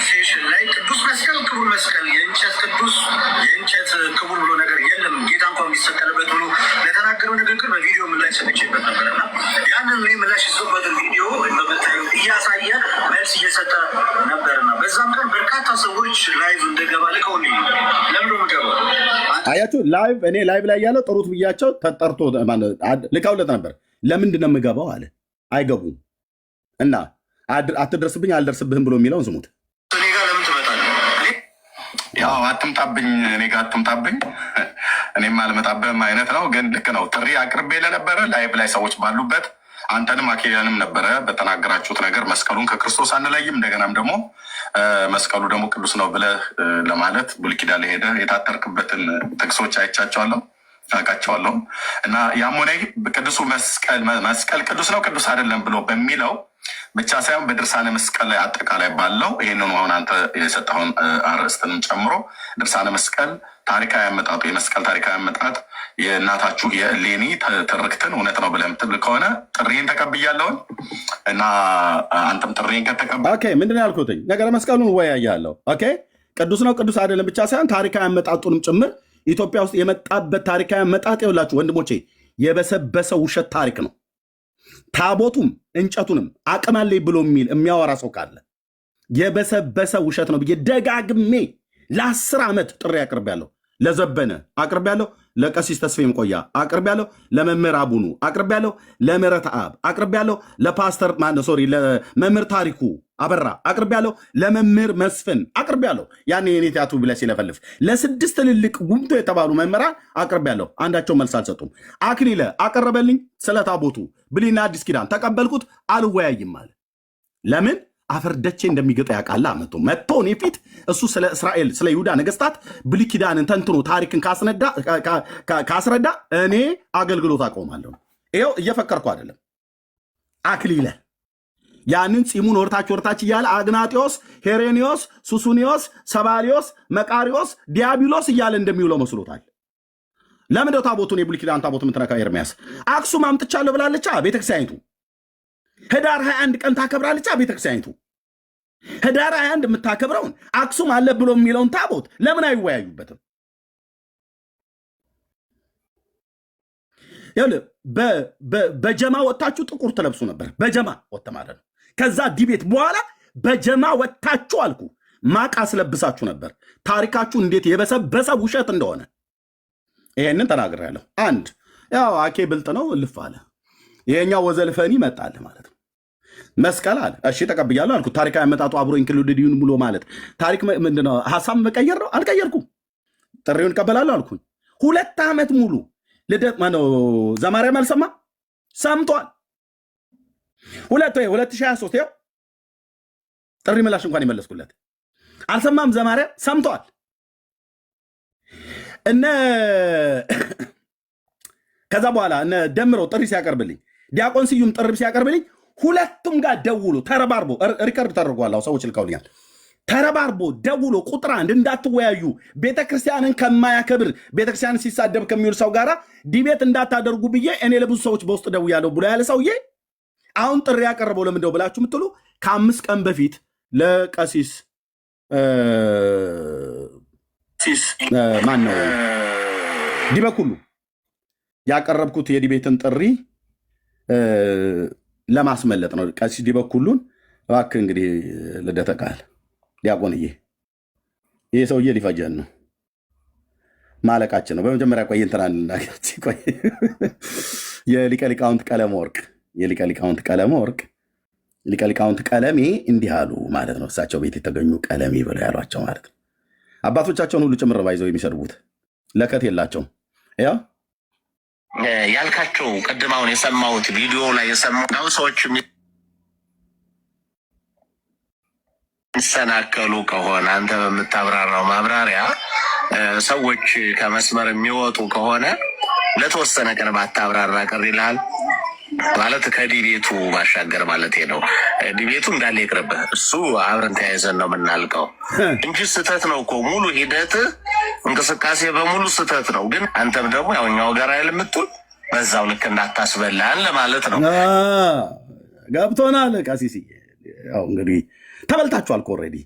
Speaker 12: ሴሽን ላይ ቅዱስ መስቀል ክቡር መስቀል የእንጨት ቅዱስ የእንጨት ክቡር ብሎ ነገር የለም ጌታ እንኳን የሚሰቀልበት ብሎ ለተናገረው ንግግር በቪዲዮ ምላሽ ሰጥቼበት ነበር እና ያንን ምላሽ የሰጡበትን ቪዲዮ እያሳየ መልስ እየሰጠ ነበርና በዛም ቀን በርካታ ሰዎች ላይቭ እንደገባ ልከውል ለምዶ ምገባ
Speaker 1: አያችሁ ላይቭ እኔ ላይቭ ላይ ያለው ጥሩት ብያቸው ተጠርቶ ልካውለት ነበር። ለምንድን ነው የምገባው አለ። አይገቡም እና አትደርስብኝ አልደርስብህም ብሎ የሚለውን ስሙት።
Speaker 12: እኔ ጋር ለምን ትመጣለህ?
Speaker 9: ያው አትምጣብኝ፣ እኔ ጋር አትምጣብኝ፣ እኔም አልመጣብህም አይነት ነው። ግን ልክ ነው። ጥሪ አቅርቤ ለነበረ ላይቭ ላይ ሰዎች ባሉበት አንተንም አኬያንም ነበረ በተናገራችሁት ነገር መስቀሉን ከክርስቶስ አንለይም፣ እንደገናም ደግሞ መስቀሉ ደግሞ ቅዱስ ነው ብለህ ለማለት ብሉይ ኪዳን ላይ ሄደህ የታተርክበትን ጥቅሶች አይቻቸዋለሁ አውቃቸዋለሁ። እና ያም ሆነ ቅዱሱ መስቀል ቅዱስ ነው ቅዱስ አይደለም ብሎ በሚለው ብቻ ሳይሆን በድርሳነ መስቀል ላይ አጠቃላይ ባለው ይህንኑ አሁን አንተ የሰጠኸውን አርዕስትንም ጨምሮ ድርሳነ መስቀል ታሪካዊ አመጣጡ የመስቀል ታሪካዊ አመጣጥ የእናታችሁ የእሌኒ ትርክትን እውነት ነው ብለህ የምትብል ከሆነ ጥሪን ተቀብያለሁን እና አንተም ጥሪን ከተቀበል
Speaker 1: ምንድን ያልኩትኝ ነገረ መስቀሉን ወያያለሁ። ቅዱስ ነው ቅዱስ አይደለም ብቻ ሳይሆን ታሪካዊ አመጣጡንም ጭምር ኢትዮጵያ ውስጥ የመጣበት ታሪካዊ አመጣጥ ይኸውላችሁ ወንድሞቼ የበሰበሰ ውሸት ታሪክ ነው። ታቦቱም እንጨቱንም አቅም አለኝ ብሎ የሚያወራ ሰው ካለ የበሰበሰ ውሸት ነው ብዬ ደጋግሜ ለ10 ዓመት ጥሪ አቅርቤያለሁ። ለዘበነ አቅርቤያለሁ፣ ለቀሲስ ተስፋዬ መቆያ አቅርቤያለሁ፣ ለመምህር አቡኑ አቅርቤያለሁ፣ ለምህረት አብ አቅርቤያለሁ፣ ለፓስተር ለመምህር ታሪኩ አበራ አቅርቤያለሁ፣ ለመምህር መስፍን አቅርቤያለሁ። ያኔ የኔታቱ ብለ ሲለፈልፍ ለ6 ትልልቅ ጉምቶ የተባሉ መምህራን አቅርቤያለሁ። አንዳቸው መልስ አልሰጡም። አክሊለ አቀረበልኝ ስለ ታቦቱ ብሉይና አዲስ ኪዳን ተቀበልኩት፣ አልወያይም አለ። ለምን? አፈርደቼ እንደሚገጠ ያውቃል። መጥቶ እኔ ፊት እሱ ስለ እስራኤል ስለ ይሁዳ ነገስታት ብሉይ ኪዳንን ተንትኖ ታሪክን ካስረዳ እኔ አገልግሎት አቆማለሁ። ይኸው እየፈከርኩ አይደለም። አክሊለ ያንን ፂሙን ወርታች እያለ አግናጢዮስ፣ ሄሬኒዮስ፣ ሱሱኒዮስ፣ ሰባሊዮስ፣ መቃሪዮስ፣ ዲያብሎስ እያለ እንደሚውለው መስሎታል። ለምንደው ታቦቱን የብሉይ ኪዳን ታቦት የምትነካ ኤርሚያስ? አክሱም አምጥቻለሁ ብላለቻ ቤተክርስቲያኒቱ። ህዳር 21 ቀን ታከብራለች ቤተክርስቲያኒቱ። ህዳር 21 የምታከብረውን አክሱም አለ ብሎ የሚለውን ታቦት ለምን አይወያዩበትም? በጀማ ወጥታችሁ ጥቁር ትለብሱ ነበር። በጀማ ወጥተ ማለት ነው። ከዛ ዲቤት በኋላ በጀማ ወጥታችሁ አልኩ ማቅ አስለብሳችሁ ነበር። ታሪካችሁ እንዴት የበሰበሰ ውሸት እንደሆነ ይሄንን ተናግሬያለሁ። አንድ ያው አኬ ብልጥ ነው እልፍ አለ። ይሄኛው ወዘልፈኒ መጣል ማለት ነው። መስቀል አለ። እሺ ተቀብያለሁ አልኩ። ታሪካዊ አመጣጡ አብሮ ኢንክሉድድ ይሁን ብሎ ማለት ታሪክ ምንድነው? ሐሳብ መቀየር ነው። አልቀየርኩም። ጥሪውን እቀበላለሁ አልኩኝ። 2 ዓመት ሙሉ ልደት ማነው ዘማርያም አልሰማ ሰምቷል። 2023 ያው ጥሪ ምላሽ እንኳን የመለስኩለት አልሰማም? ዘማርያም ሰምቷል። እነ ከዛ በኋላ እነ ደምረው ጥሪ ሲያቀርብልኝ፣ ዲያቆን ስዩም ጥሪ ሲያቀርብልኝ ሁለቱም ጋር ደውሎ ተረባርቦ ሪከርድ ተደርጓል። ሰዎች ልከውልኛል። ተረባርቦ ደውሎ ቁጥር አንድ እንዳትወያዩ፣ ቤተክርስቲያንን ከማያከብር ቤተክርስቲያንን ሲሳደብ ከሚውል ሰው ጋር ዲቤት እንዳታደርጉ ብዬ እኔ ለብዙ ሰዎች በውስጥ ደውያለሁ ብሎ ያለ ሰውዬ አሁን ጥሪ ያቀረበው ለምንድነው ብላችሁ የምትሉ ከ5 ቀን በፊት ለቀሲስ ማን ነው ዲበኩሉ ያቀረብኩት የዲቤትን ጥሪ ለማስመለጥ ነው። ቀሲስ ዲበኩሉን እባክህ እንግዲህ ልደተ ቃል ዲያቆንዬ፣ ይህ ሰውዬ ሊፈጀን ነው፣ ማለቃችን ነው። በመጀመሪያ ቆይ እንትን ቆይ የሊቀ ሊቃውንት ቀለመ ወርቅ ሊቀ ሊቃውንት ቀለሜ እንዲህ አሉ ማለት ነው። እሳቸው ቤት የተገኙ ቀለሜ ብለው ያሏቸው ማለት ነው። አባቶቻቸውን ሁሉ ጭምር ባይዘው የሚሰድቡት ለከት የላቸውም። ያው
Speaker 9: ያልካቸው ቅድም አሁን የሰማሁት ቪዲዮ ላይ የሰማው ሰዎች የሚሰናከሉ ከሆነ አንተ በምታብራራው ማብራሪያ ሰዎች ከመስመር የሚወጡ ከሆነ ለተወሰነ ቀን ባታብራራ ቀር ይልሃል ማለት ከዲቤቱ ባሻገር ማለት ነው። ዲቤቱ እንዳለ ይቅርብህ፣ እሱ አብረን ተያይዘን ነው የምናልቀው እንጂ ስህተት ነው እኮ ሙሉ ሂደት እንቅስቃሴ በሙሉ ስህተት ነው። ግን አንተም ደግሞ ያውኛው ጋር አይደል የምትውል በዛው ልክ እንዳታስበላን ለማለት ነው።
Speaker 1: ገብቶናል ቀሲስ። ያው እንግዲህ ተበልታችኋል እኮ ኦልሬዲ።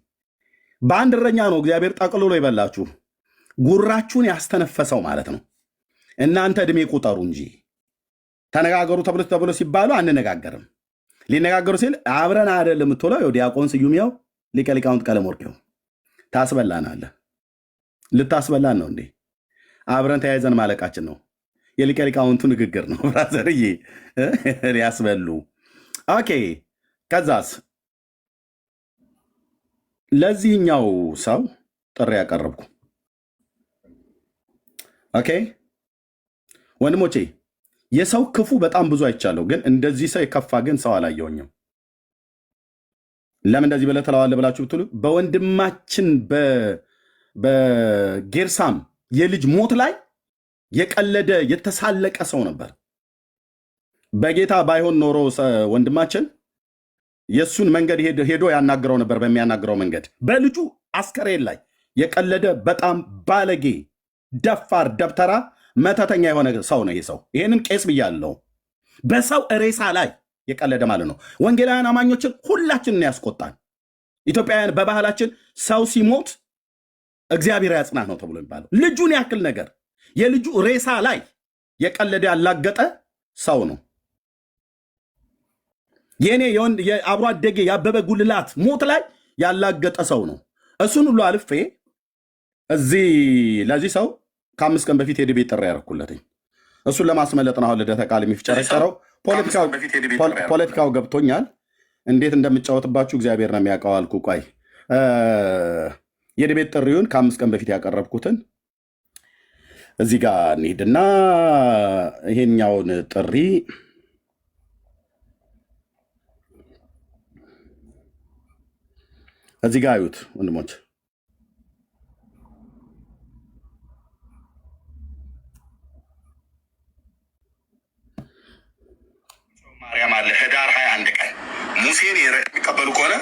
Speaker 1: በአንድ እረኛ ነው እግዚአብሔር ጠቅልሎ ይበላችሁ። ጉራችሁን ያስተነፈሰው ማለት ነው። እናንተ እድሜ ቁጠሩ እንጂ ተነጋገሩ ተብሎ ሲባሉ አንነጋገርም። ሊነጋገሩ ሲል አብረን አይደል የምትውለው። ዲያቆን ስዩም ያው ሊቀ ሊቃውንት ቀለመ ወርቅ ታስበላናለህ። ልታስበላን ነው እንዴ? አብረን ተያይዘን ማለቃችን ነው። የሊቀ ሊቃውንቱ ንግግር ነው ብራዘርዬ፣ ሊያስበሉ። ኦኬ ከዛስ ለዚህኛው ሰው ጥሪ ያቀረብኩ። ኦኬ ወንድሞቼ፣ የሰው ክፉ በጣም ብዙ አይቻለሁ፣ ግን እንደዚህ ሰው የከፋ ግን ሰው አላየሁኝም። ለምን እንደዚህ ብለህ ትለዋለህ ብላችሁ ብትሉ በወንድማችን በጌርሳም የልጅ ሞት ላይ የቀለደ የተሳለቀ ሰው ነበር። በጌታ ባይሆን ኖሮ ወንድማችን የእሱን መንገድ ሄዶ ያናግረው ነበር። በሚያናግረው መንገድ በልጁ አስከሬን ላይ የቀለደ በጣም ባለጌ፣ ደፋር፣ ደብተራ፣ መተተኛ የሆነ ሰው ነው ይህ ሰው። ይህንን ቄስ ብያለሁ። በሰው ሬሳ ላይ የቀለደ ማለት ነው። ወንጌላውያን አማኞችን ሁላችንን ያስቆጣል። ኢትዮጵያውያን በባህላችን ሰው ሲሞት እግዚአብሔር ያጽናህ ነው ተብሎ የሚባለው ልጁን ያክል ነገር የልጁ ሬሳ ላይ የቀለደ ያላገጠ ሰው ነው። የኔ የአብሮ አደጌ ያበበ ጉልላት ሞት ላይ ያላገጠ ሰው ነው። እሱን ሁሉ አልፌ እዚህ ለዚህ ሰው ከ5 ቀን በፊት የዲቤት ጥሪ ያደረኩለትኝ እሱን ለማስመለጥ ነው። አሁን ልደተ ቃል የሚፍጨረጨረው ፖለቲካው ገብቶኛል። እንዴት እንደምጫወትባችሁ እግዚአብሔር ነው የሚያውቀው አልኩ። ቆይ የዲቤት ጥሪውን ከ5 ቀን በፊት ያቀረብኩትን እዚህ ጋር እንሂድና ይሄኛውን ጥሪ እዚህ ጋር አዩት ወንድሞች።
Speaker 9: ማርያም አለ ህዳር 21 ቀን ሙሴን የሚቀበሉ ከሆነ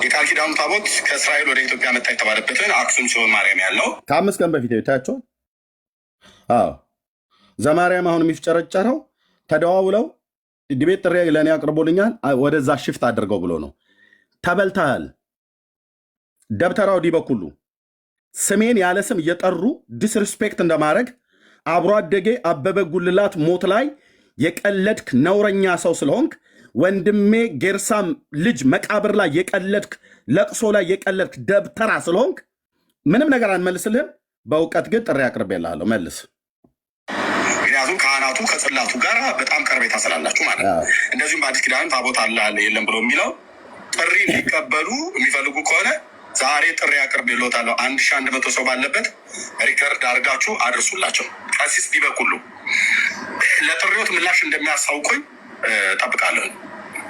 Speaker 9: የቃል ኪዳኑ ታቦት ከእስራኤል ወደ ኢትዮጵያ መጣ የተባለበትን አክሱም ሲሆን ማርያም ያለው
Speaker 1: ከ5 ቀን በፊት ታያቸው። ዘማርያም አሁን የሚፍጨረጨረው ተደዋውለው ዲቤት ጥሪ ለእኔ አቅርቦልኛል ወደዛ ሽፍት አድርገው ብሎ ነው። ተበልተሃል። ደብተራው ዲበኩሉ ስሜን ያለ ስም እየጠሩ ዲስሪስፔክት እንደማድረግ አብሮ አደጌ አበበ ጉልላት ሞት ላይ የቀለድክ ነውረኛ ሰው ስለሆንክ ወንድሜ ጌርሳም ልጅ መቃብር ላይ የቀለድክ ለቅሶ ላይ የቀለድክ ደብተራ ስለሆንክ ምንም ነገር አንመልስልህም። በእውቀት ግን ጥሪ አቅርቤልሃለሁ መልስ።
Speaker 9: ምክንያቱም ካህናቱ ከጽላቱ ጋር በጣም ቀርቤታ ስላላችሁ ማለት ነው። እንደዚሁም በአዲስ ኪዳን ታቦት አለ የለም ብሎ የሚለው ጥሪ ሊቀበሉ የሚፈልጉ ከሆነ ዛሬ ጥሪ አቅርቤልዎታለሁ። 1100 ሰው ባለበት ሪከርድ አድርጋችሁ አድርሱላቸው። ቀሲስ ዲበኩሉ ለጥሪዎት ምላሽ እንደሚያሳውቁኝ ጠብቃለሁ።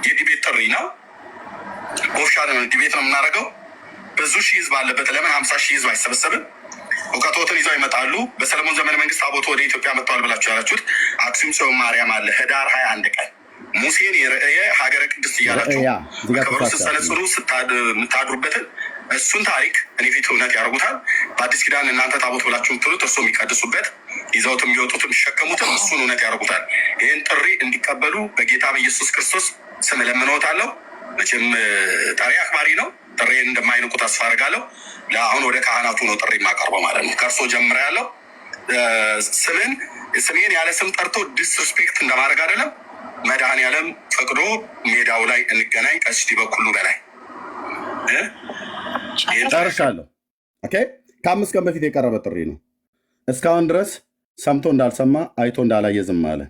Speaker 9: የዲቤት ጥሪ ነው። ኦፊሻል ዲቤት ነው የምናደርገው። ብዙ ሺህ ህዝብ አለበት። ለምን 50 ሺህ ህዝብ አይሰበሰብም? እውቀቶትን ይዘው ይመጣሉ። በሰለሞን ዘመነ መንግስት ታቦቱ ወደ ኢትዮጵያ መጥተዋል ብላችሁ ያላችሁት አክሱም ጽዮን ማርያም አለ ህዳር 21 ቀን ሙሴን የርእየ ሀገረ ቅድስት እያላችሁ በከበሮ ስትሰለጽሉ የምታድሩበትን እሱን ታሪክ እኔ ፊት እውነት ያደርጉታል። በአዲስ ኪዳን እናንተ ታቦት ብላችሁ የምትሉት እርሶ የሚቀድሱበት ይዘውት የሚወጡት የሚሸከሙትን እሱን እውነት ያደርጉታል። ይህን ጥሪ እንዲቀበሉ በጌታ በኢየሱስ ክርስቶስ ስም እለምንዎታለሁ። መቼም ጠሪ አክባሪ ነው። ጥሬን እንደማይንቁ ተስፋ አድርጋለሁ። ለአሁን ወደ ካህናቱ ነው ጥሪ የማቀርበው ማለት ነው። ከእርሶ ጀምረ ያለው ስሜን ያለ ስም ጠርቶ ዲስሪስፔክት እንደማድረግ አይደለም። መድኃኔዓለም ፈቅዶ ሜዳው ላይ እንገናኝ። ቀሲስ ዲበኩሉ በላይ
Speaker 1: ጨርሻለሁ። ኦኬ። ከ5 ቀን በፊት የቀረበ ጥሪ ነው። እስካሁን ድረስ ሰምቶ እንዳልሰማ አይቶ እንዳላየ ዝም አለ።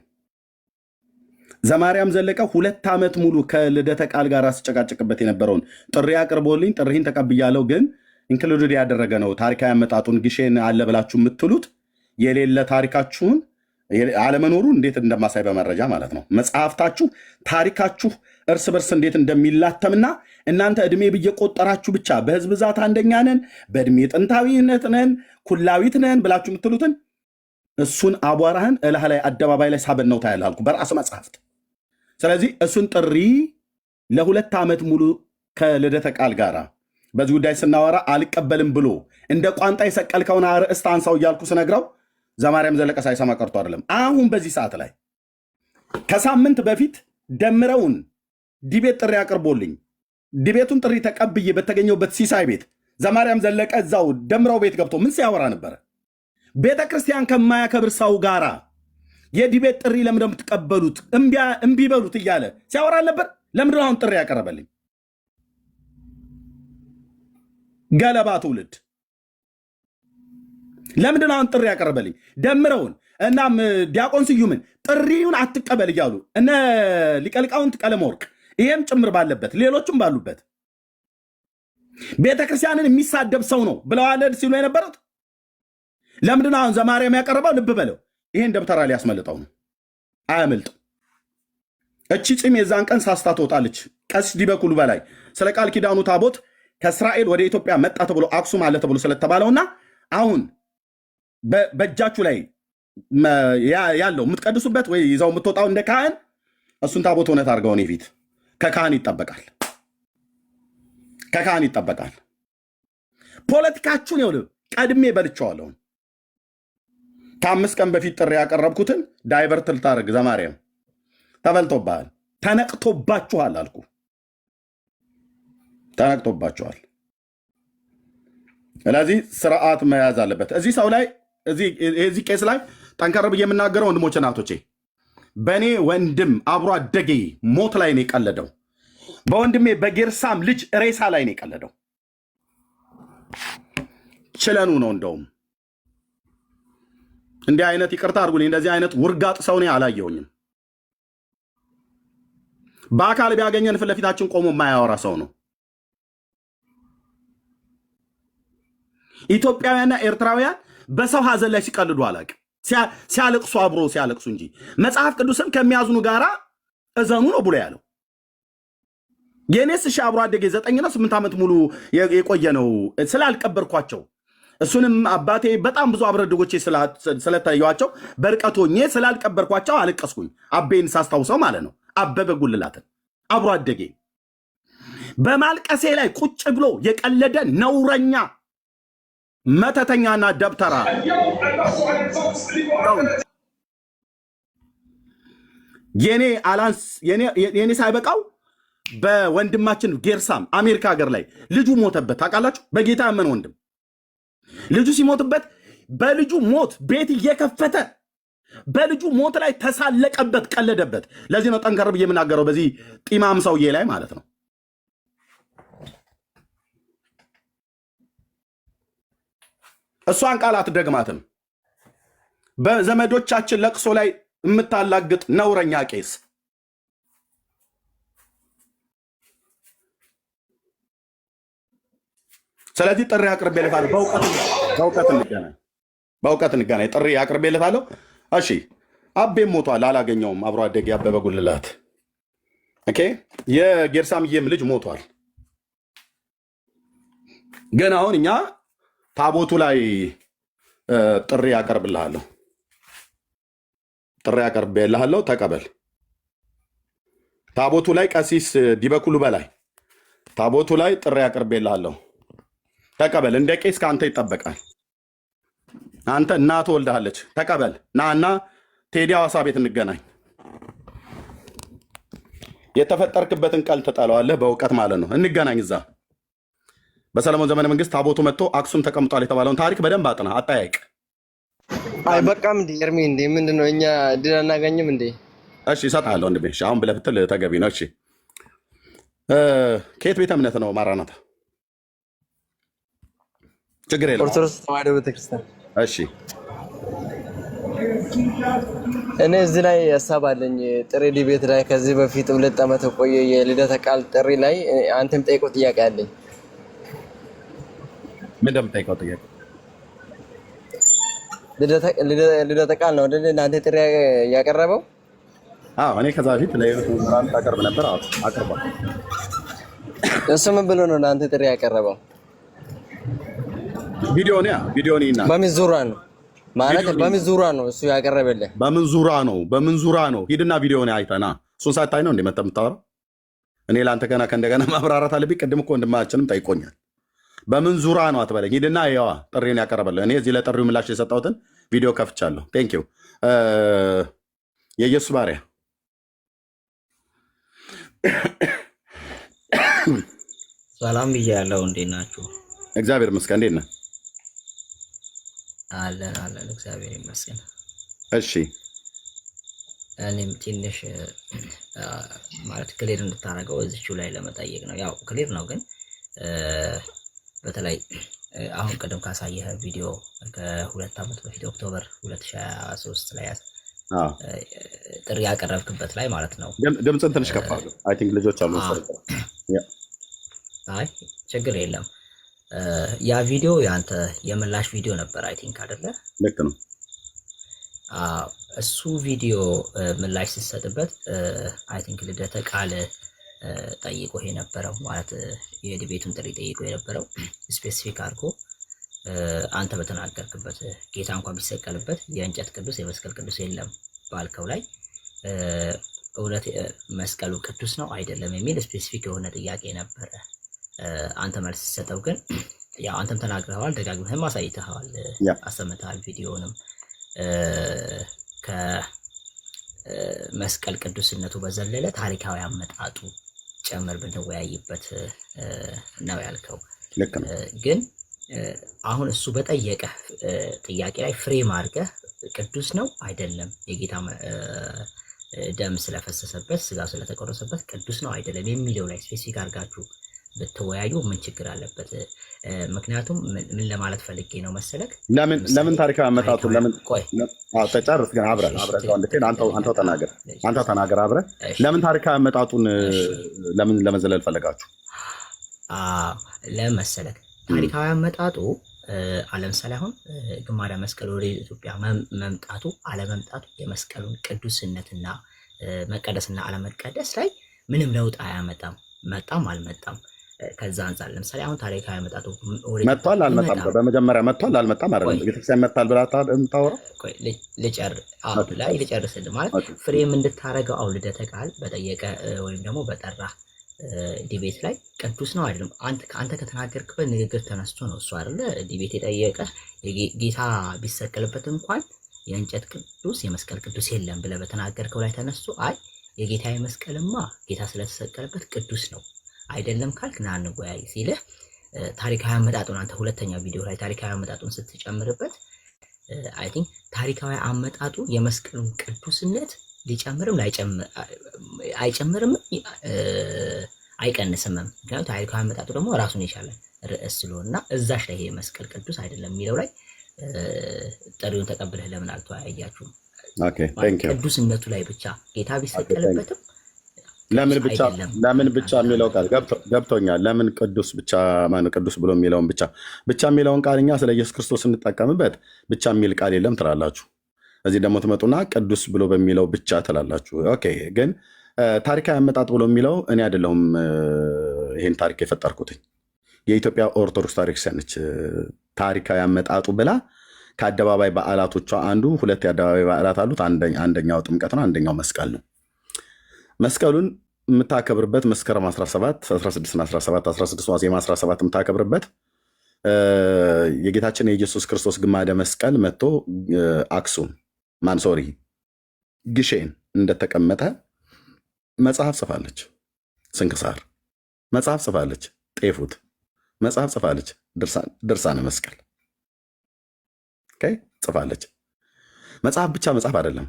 Speaker 1: ዘማርያም ዘለቀ 2 ዓመት ሙሉ ከልደተ ቃል ጋር አስጨቃጭቅበት የነበረውን ጥሪ አቅርቦልኝ ጥሪህን ተቀብያለሁ፣ ግን ኢንክሉድድ ያደረገ ነው ታሪካዊ አመጣጡን ግሼን አለ ብላችሁ የምትሉት የሌለ ታሪካችሁን አለመኖሩ እንዴት እንደማሳይ በመረጃ ማለት ነው። መጽሐፍታችሁ ታሪካችሁ እርስ በርስ እንዴት እንደሚላተምና እናንተ ዕድሜ ብየቆጠራችሁ ብቻ በህዝብ ብዛት አንደኛ ነን፣ በዕድሜ ጥንታዊነት ነን፣ ኩላዊት ነን ብላችሁ የምትሉትን እሱን አቧራህን እላህ ላይ አደባባይ ላይ ሳበን ነው ታያለህ አልኩ በራስ መጽሐፍት። ስለዚህ እሱን ጥሪ ለ2 ዓመት ሙሉ ከልደተ ቃል ጋር በዚህ ጉዳይ ስናወራ አልቀበልም ብሎ እንደ ቋንጣ የሰቀልከውን አርእስት አንሳው እያልኩ ስነግረው ዘማርያም ዘለቀ ሳይሰማ ቀርቶ አይደለም። አሁን በዚህ ሰዓት ላይ ከሳምንት በፊት ደምረውን ዲቤት ጥሪ አቅርቦልኝ ዲቤቱን ጥሪ ተቀብዬ በተገኘውበት ሲሳይ ቤት ዘማርያም ዘለቀ እዛው ደምረው ቤት ገብቶ ምን ሲያወራ ነበረ? ቤተ ክርስቲያን ከማያከብር ሰው ጋራ የዲቤት ጥሪ ለምን እንደምትቀበሉት እምቢ በሉት እያለ ሲያወራ ነበር። ለምንድን አሁን ጥሪ ያቀረበልኝ? ገለባ ትውልድ ለምንድን አሁን ጥሪ ያቀረበልኝ? ደምረውን እናም ዲያቆን ስዩምን ጥሪውን አትቀበል እያሉ እነ ሊቀ ሊቃውንት ቀለመወርቅ ይሄም ጭምር ባለበት ሌሎችም ባሉበት ቤተክርስቲያንን የሚሳደብ ሰው ነው ብለዋል ሲሉ የነበሩት ለምንድን አሁን ዘማርያም ያቀረበው? ልብ በለው፣ ይሄን ደብተራ ሊያስመልጠው ነው። አያመልጥም። እቺ ፂም የዛን ቀን ሳስታ ትወጣለች። ቀሲስ ዲበኩሉ በላይ ስለ ቃል ኪዳኑ ታቦት ከእስራኤል ወደ ኢትዮጵያ መጣ ተብሎ አክሱም አለ ተብሎ ስለተባለውና አሁን በእጃችሁ ላይ ያለው የምትቀድሱበት ወይ ይዛው የምትወጣው እንደ ካህን እሱን ታቦት እውነት አድርገው እኔ ፊት ከካህን ይጠበቃል። ከካህን ይጠበቃል። ፖለቲካችሁን ይኸውልህ ቀድሜ በልቼዋለሁ። ከ5 ቀን በፊት ጥሪ ያቀረብኩትን ዳይቨርት ልታደርግ ዘማርያም ተበልቶብሃል፣ ተነቅቶባችኋል አልኩ። ተነቅቶባችኋል። ስለዚህ ስርዓት መያዝ አለበት። እዚህ ሰው ላይ እዚህ ቄስ ላይ ጠንከር ብዬ የምናገረው ወንድሞች እናቶቼ፣ በእኔ ወንድም አብሮ አደጌ ሞት ላይ ነው የቀለደው። በወንድሜ በጌርሳም ልጅ ሬሳ ላይ ነው የቀለደው። ችለኑ ነው። እንደውም እንዲህ አይነት ይቅርታ አድርጉልኝ፣ እንደዚህ አይነት ውርጋጥ ሰው እኔ አላየሁኝም። በአካል ቢያገኘን ፊት ለፊታችን ቆሞ የማያወራ ሰው ነው። ኢትዮጵያውያንና ኤርትራውያን በሰው ሀዘን ላይ ሲቀልዱ አላውቅም። ሲያለቅሱ አብሮ ሲያለቅሱ እንጂ መጽሐፍ ቅዱስም ከሚያዝኑ ጋራ እዘኑ ነው ብሎ ያለው። የኔስ እሺ አብሮ አደጌ 9 እና 8 ዓመት ሙሉ የቆየ ነው ስላልቀበርኳቸው፣ እሱንም አባቴ በጣም ብዙ አብረድጎቼ ስለታየዋቸው በርቀት ሆኜ ስላልቀበርኳቸው አለቀስኩኝ። አቤን ሳስታውሰው ማለት ነው። አበበ ጉልላትን አብሮ አደጌ በማልቀሴ ላይ ቁጭ ብሎ የቀለደ ነውረኛ መተተኛና ደብተራ የኔ ሳይበቃው በወንድማችን ጌርሳም አሜሪካ ሀገር ላይ ልጁ ሞተበት። ታውቃላችሁ? በጌታ ያመነ ወንድም ልጁ ሲሞትበት በልጁ ሞት ቤት እየከፈተ በልጁ ሞት ላይ ተሳለቀበት፣ ቀለደበት። ለዚህ ነው ጠንከር ብዬ የምናገረው በዚህ ጢማም ሰውዬ ላይ ማለት ነው። እሷን ቃል አትደግማትም። በዘመዶቻችን ለቅሶ ላይ የምታላግጥ ነውረኛ ቄስ ስለዚህ ጥሪ አቅርቤለታለሁ። በእውቀት እንገናኝ። ጥሪ አቅርቤለታለሁ። እሺ አቤም ሞቷል፣ አላገኘውም። አብሮ አደጌ አበበ ጉልላት ኦኬ። የጌርሳምዬም ልጅ ሞቷል። ግን አሁን እኛ ታቦቱ ላይ ጥሪ ያቀርብልሃለሁ፣ ተቀበል። ታቦቱ ላይ ቀሲስ ዲበኩሉ በላይ ታቦቱ ላይ ጥሪ ያቀርብልሃለሁ፣ ተቀበል። እንደ ቄስ ከአንተ ይጠበቃል። አንተ እናት ወልዳለች፣ ተቀበል። ናና ቴዲ ሐዋሳ ቤት እንገናኝ። የተፈጠርክበትን ቀል ትጠለዋለህ፣ በእውቀት ማለት ነው። እንገናኝ እዛ። በሰለሞን ዘመነ መንግስት ታቦቱ መጥቶ አክሱም ተቀምጧል የተባለውን ታሪክ በደንብ አጥና፣ አጠያይቅ።
Speaker 11: አይ በቃም እንዴ ኤርሚ እንዴ ምንድን ነው እኛ ድል አናገኝም እንዴ?
Speaker 1: እሺ እሰጥሃለሁ ወንድሜ። እሺ አሁን ብለህ ብትል ተገቢ ነው። እሺ ከየት ቤተ እምነት ነው ማራናታ? ችግር የለም።
Speaker 11: ኦርቶዶክስ ተዋሕዶ ቤተክርስቲያን።
Speaker 1: እሺ
Speaker 11: እኔ እዚህ ላይ ሀሳብ አለኝ። ጥሪ ዲቤት ላይ ከዚህ በፊት 2 ዓመት የቆየ የልደተ ቃል ጥሪ ላይ አንተም ጠይቀው ጥያቄ አለኝ።
Speaker 1: ምን እንደምጠይቀው ጥያቄ?
Speaker 11: ልደተ ቃል ነው አይደል እናንተ ጥሪ ያቀረበው?
Speaker 1: አዎ እኔ ከዛ በፊት ለሌሎች መምህራን ታቀርብ ነበር። አቅርቧል።
Speaker 11: እሱ ምን ብሎ ነው እናንተ ጥሪ ያቀረበው?
Speaker 1: ቪዲዮን ይና
Speaker 11: በምን ዙራ ነው ማለት በምን ዙራ ነው እሱ ያቀረበልህ?
Speaker 1: በምን ዙራ ነው? ሂድና ቪዲዮን አይተና እሱን ሳታይ ነው እንደመጣ የምታወራው። እኔ ለአንተ ገና ከእንደገና ማብራራት አለብኝ። ቅድም እኮ ወንድማችንም ጠይቆኛል። በምን ዙራ ነው አትበለኝ። ሂድና ያዋ ጥሪን ያቀረበልህ። እኔ እዚህ ለጥሪው ምላሽ የሰጠሁትን ቪዲዮ ከፍቻለሁ። ቴንክ ዩ የኢየሱስ ባሪያ።
Speaker 13: ሰላም ብያለሁ። እንዴት ናችሁ?
Speaker 1: እግዚአብሔር ይመስገን። እንዴት ነህ?
Speaker 13: አለን እግዚአብሔር ይመስገን።
Speaker 1: እሺ
Speaker 13: እኔም ትንሽ ማለት ክሊር እንድታደርገው እዚችው ላይ ለመጠየቅ ነው። ያው ክሊር ነው ግን በተለይ አሁን ቀደም ካሳየህ ቪዲዮ ከ2 ዓመት በፊት ኦክቶበር 2023 ላይ ጥሪ ያቀረብክበት ላይ ማለት ነው።
Speaker 1: ድምፅን ትንሽ ከፍ አድርገው። አይ ቲንክ ልጆች አሉ።
Speaker 13: አይ ችግር የለም። ያ ቪዲዮ ያንተ የምላሽ ቪዲዮ ነበር አይ ቲንክ አይደለ?
Speaker 1: ልክ ነው።
Speaker 13: እሱ ቪዲዮ ምላሽ ስትሰጥበት አይ ቲንክ ልደተ ቃል ጠይቆ የነበረው ማለት የዲቤቱን ጥሪ ጠይቆ የነበረው ስፔሲፊክ አድርጎ አንተ በተናገርክበት ጌታ እንኳን ቢሰቀልበት የእንጨት ቅዱስ የመስቀል ቅዱስ የለም ባልከው ላይ እውነት መስቀሉ ቅዱስ ነው አይደለም የሚል ስፔሲፊክ የሆነ ጥያቄ ነበረ። አንተ መልስ ስትሰጠው ግን ያው አንተም ተናግረዋል፣ ደጋግመህም አሳይተዋል፣ አሰምተሃል። ቪዲዮንም ከመስቀል ቅዱስነቱ በዘለለ ታሪካዊ አመጣጡ ጨምር ብንወያይበት ነው ያልከው።
Speaker 1: ልክ ነው።
Speaker 13: ግን አሁን እሱ በጠየቀህ ጥያቄ ላይ ፍሬም አድርገህ ቅዱስ ነው አይደለም የጌታ ደም ስለፈሰሰበት ስጋ ስለተቆረሰበት ቅዱስ ነው አይደለም የሚለው ላይ ስፔሲፊክ አድርጋችሁ ብትወያዩ ምን ችግር አለበት? ምክንያቱም ምን ለማለት ፈልጌ ነው መሰለክ፣
Speaker 1: ለምን ታሪካዊ አመጣጡ ለምን ተጨርስ ግን አብረን አንተው ተናገር አብረን ለምን ታሪካዊ አመጣጡን ለምን ለመዘለል ፈለጋችሁ?
Speaker 13: ለምን መሰለክ ታሪካዊ አመጣጡ ለምሳሌ አሁን ግማደ መስቀል ወደ ኢትዮጵያ መምጣቱ አለመምጣቱ የመስቀሉን ቅዱስነትና መቀደስና አለመቀደስ ላይ ምንም ለውጥ አያመጣም። መጣም አልመጣም ከዛ አንፃር ለምሳሌ አሁን ታሪካዊ አመጣጡ
Speaker 1: መጥቷል አልመጣም፣ በመጀመሪያ መጥቷል አልመጣም አይደለም። ቤተክርስቲያን መጥቷል ብላታ የምታወራው
Speaker 13: ልጨርስልህ ማለት ፍሬም እንድታረገው አሁን ልደተ ቃል በጠየቀ ወይም ደግሞ በጠራ ዲቤት ላይ ቅዱስ ነው አይደለም አንተ ከተናገርክበት ንግግር ተነስቶ ነው እሱ አይደለ ዲቤት የጠየቀ ጌታ ቢሰቀልበት እንኳን የእንጨት ቅዱስ የመስቀል ቅዱስ የለም ብለህ በተናገርከው ላይ ተነስቶ አይ የጌታ መስቀልማ ጌታ ስለተሰቀለበት ቅዱስ ነው አይደለም ካልክ ና እንወያይ ሲልህ ታሪካዊ አመጣጡን አንተ ሁለተኛ ቪዲዮ ላይ ታሪካዊ አመጣጡን ስትጨምርበት አይ ቲንክ ታሪካዊ አመጣጡ የመስቀሉን ቅዱስነት ሊጨምርም አይጨምርም አይቀንስምም። ምክንያቱም ታሪካዊ አመጣጡ ደግሞ ራሱን የቻለ ርዕስ ስለሆነና እዛሽ ላይ ይሄ መስቀል ቅዱስ አይደለም የሚለው ላይ ጥሪውን ተቀብለህ ለምን አልተወያያችሁም? ቅዱስነቱ ላይ ብቻ ጌታ ቢሰቀልበትም
Speaker 1: ለምን ብቻ የሚለው ቃል ገብቶኛል። ለምን ቅዱስ ብቻ ማነው ቅዱስ ብሎ የሚለውን ብቻ የሚለውን ቃል እኛ ስለ ኢየሱስ ክርስቶስ እንጠቀምበት ብቻ የሚል ቃል የለም ትላላችሁ። እዚህ ደግሞ ትመጡና ቅዱስ ብሎ በሚለው ብቻ ትላላችሁ። ኦኬ ግን ታሪካዊ አመጣጥ ብሎ የሚለው እኔ አይደለሁም ይህን ታሪክ የፈጠርኩትኝ የኢትዮጵያ ኦርቶዶክስ ታሪክሲያን ነች። ታሪካዊ አመጣጡ ብላ ከአደባባይ በዓላቶቿ አንዱ 2 የአደባባይ በዓላት አሉት። አንደኛው ጥምቀት ነው፣ አንደኛው መስቀል ነው። መስቀሉን የምታከብርበት መስከረም 17፣ 16ና 17፣ 16 ዋዜማ 17 የምታከብርበት የጌታችን የኢየሱስ ክርስቶስ ግማደ መስቀል መጥቶ አክሱም ግሼን እንደተቀመጠ መጽሐፍ ጽፋለች። ስንክሳር መጽሐፍ ጽፋለች። ጤፉት መጽሐፍ ጽፋለች። ድርሳነ መስቀል ጽፋለች። መጽሐፍ ብቻ መጽሐፍ አይደለም።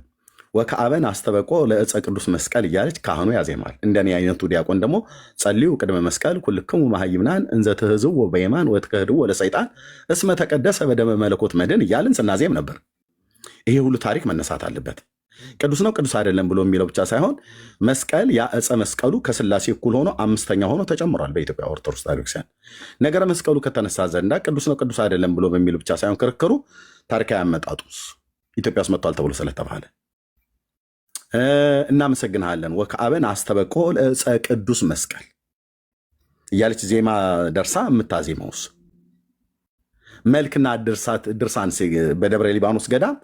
Speaker 1: ወከአበን አስተበቆ ለእፀ ቅዱስ መስቀል እያለች ካህኑ ያዜማል። እንደኔ አይነቱ ዲያቆን ደግሞ ጸልዩ ቅድመ መስቀል ኩልክሙ መሃይምናን እንዘ ትህዝው በየማን ወትከህድው ለሰይጣን እስመ ተቀደሰ በደመ መለኮት መድን እያልን ስናዜም ነበር። ይሄ ሁሉ ታሪክ መነሳት አለበት። ቅዱስ ነው ቅዱስ አይደለም ብሎ የሚለው ብቻ ሳይሆን መስቀል ያ ዕፀ መስቀሉ ከስላሴ እኩል ሆኖ 5ኛ ሆኖ ተጨምሯል። በኢትዮጵያ ኦርቶዶክስ ታሪክሲያን ነገረ መስቀሉ ከተነሳ ዘንዳ ቅዱስ ነው ቅዱስ አይደለም ብሎ በሚለው ብቻ ሳይሆን ክርክሩ ታሪካዊ አመጣጡስ ኢትዮጵያ ውስጥ መጥቷል ተብሎ ስለተባለ እናመሰግንሃለን። ወከአበን አስተበቆ ለዕፀ ቅዱስ መስቀል እያለች ዜማ ደርሳ የምታዜመውስ መልክና ድርሳን በደብረ ሊባኖስ ገዳም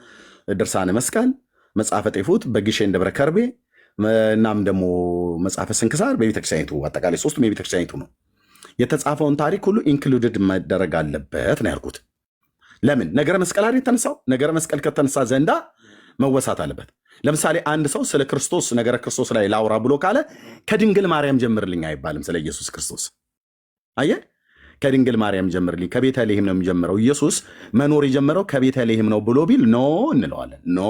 Speaker 1: ድርሳነ መስቀል፣ መጽሐፈ ጤፉት በግሼን ደብረ ከርቤ እናም ደግሞ መጽሐፈ ስንክሳር በቤተክርስቲያኒቱ አጠቃላይ 3ቱም የቤተክርስቲያኒቱ ነው። የተጻፈውን ታሪክ ሁሉ ኢንክሉድድ መደረግ አለበት ነው ያልኩት። ለምን ነገረ መስቀል አይደል የተነሳው? ነገረ መስቀል ከተነሳ ዘንዳ መወሳት አለበት። ለምሳሌ አንድ ሰው ስለ ክርስቶስ ነገረ ክርስቶስ ላይ ላውራ ብሎ ካለ ከድንግል ማርያም ጀምርልኝ አይባልም። ስለ ኢየሱስ ክርስቶስ አየህ፣ ከድንግል ማርያም ጀምርልኝ፣ ከቤተልሔም ነው የሚጀምረው። ኢየሱስ መኖር የጀመረው ከቤተልሔም ነው ብሎ ቢል ኖ እንለዋለን። ኖ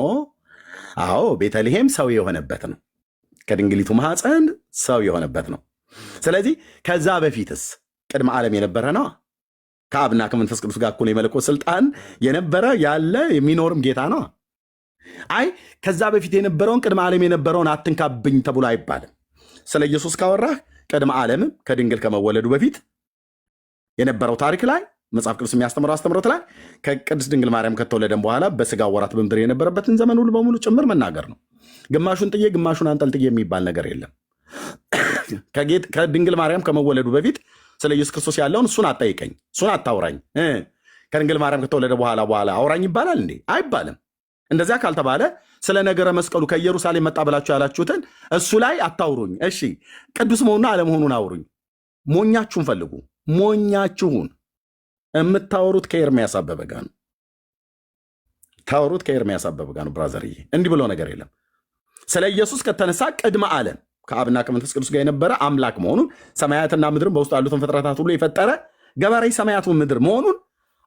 Speaker 1: አዎ፣ ቤተልሔም ሰው የሆነበት ነው። ከድንግሊቱ ማኅፀን ሰው የሆነበት ነው። ስለዚህ ከዛ በፊትስ ቅድመ ዓለም የነበረ ነው። ከአብና ከመንፈስ ቅዱስ ጋር እኩል የመለኮት ስልጣን የነበረ ያለ የሚኖርም ጌታ ነው። አይ ከዛ በፊት የነበረውን ቅድመ ዓለም የነበረውን አትንካብኝ ተብሎ አይባልም። ስለ ኢየሱስ ካወራህ ቅድመ ዓለምም ከድንግል ከመወለዱ በፊት የነበረው ታሪክ ላይ መጽሐፍ ቅዱስ የሚያስተምረው አስተምሮት ላይ ከቅድስት ድንግል ማርያም ከተወለደን በኋላ በስጋ ወራት በምድር የነበረበትን ዘመን ሁሉ በሙሉ ጭምር መናገር ነው። ግማሹን ጥዬ ግማሹን አንጠልጥዬ የሚባል ነገር የለም። ከድንግል ማርያም ከመወለዱ በፊት ስለ ኢየሱስ ክርስቶስ ያለውን እሱን አጠይቀኝ፣ እሱን አታውራኝ። ከድንግል ማርያም ከተወለደ በኋላ አውራኝ ይባላል እንዴ? አይባልም። እንደዚያ ካልተባለ ስለ ነገረ መስቀሉ ከኢየሩሳሌም መጣ ብላችሁ ያላችሁትን እሱ ላይ አታውሩኝ። እሺ ቅዱስ መሆኑና አለመሆኑን አውሩኝ። ሞኛችሁን ፈልጉ። ሞኛችሁን የምታወሩት ከኤርምያስ አበበ ጋር ነው። ታወሩት ከኤርምያስ አበበ ጋር ነው። ብራዘርዬ እንዲህ ብሎ ነገር የለም። ስለ ኢየሱስ ከተነሳ ቅድመ ዓለም ከአብና ከመንፈስ ቅዱስ ጋር የነበረ አምላክ መሆኑን ሰማያትና ምድርን በውስጡ ያሉትን ፍጥረታት ሁሉ የፈጠረ ገባሬ ሰማያቱን ምድር መሆኑን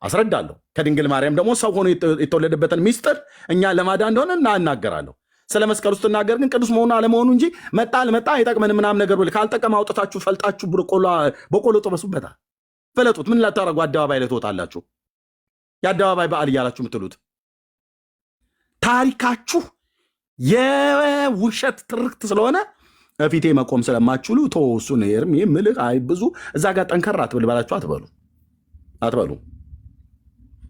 Speaker 1: አስረዳለሁ። ከድንግል ማርያም ደግሞ ሰው ሆኖ የተወለደበትን ሚስጥር እኛ ለማዳን እንደሆነ እናገራለሁ። ስለ መስቀል ውስጥ እናገር ግን ቅዱስ መሆኑ አለመሆኑ እንጂ መጣ አልመጣ አይጠቅመን ምናምን ነገር ብለህ ካልጠቀም አውጥታችሁ ፈልጣችሁ በቆሎ ጥበሱበታል። ፈለጡት። ምን ላታረጉ አደባባይ ላይ ትወጣላችሁ? የአደባባይ በዓል እያላችሁ የምትሉት ታሪካችሁ የውሸት ትርክት ስለሆነ ፊቴ መቆም ስለማችሉ ተወሱን ርም ምልህ አይ ብዙ እዛ ጋር ጠንከር አትብል ባላችሁ አትበሉ።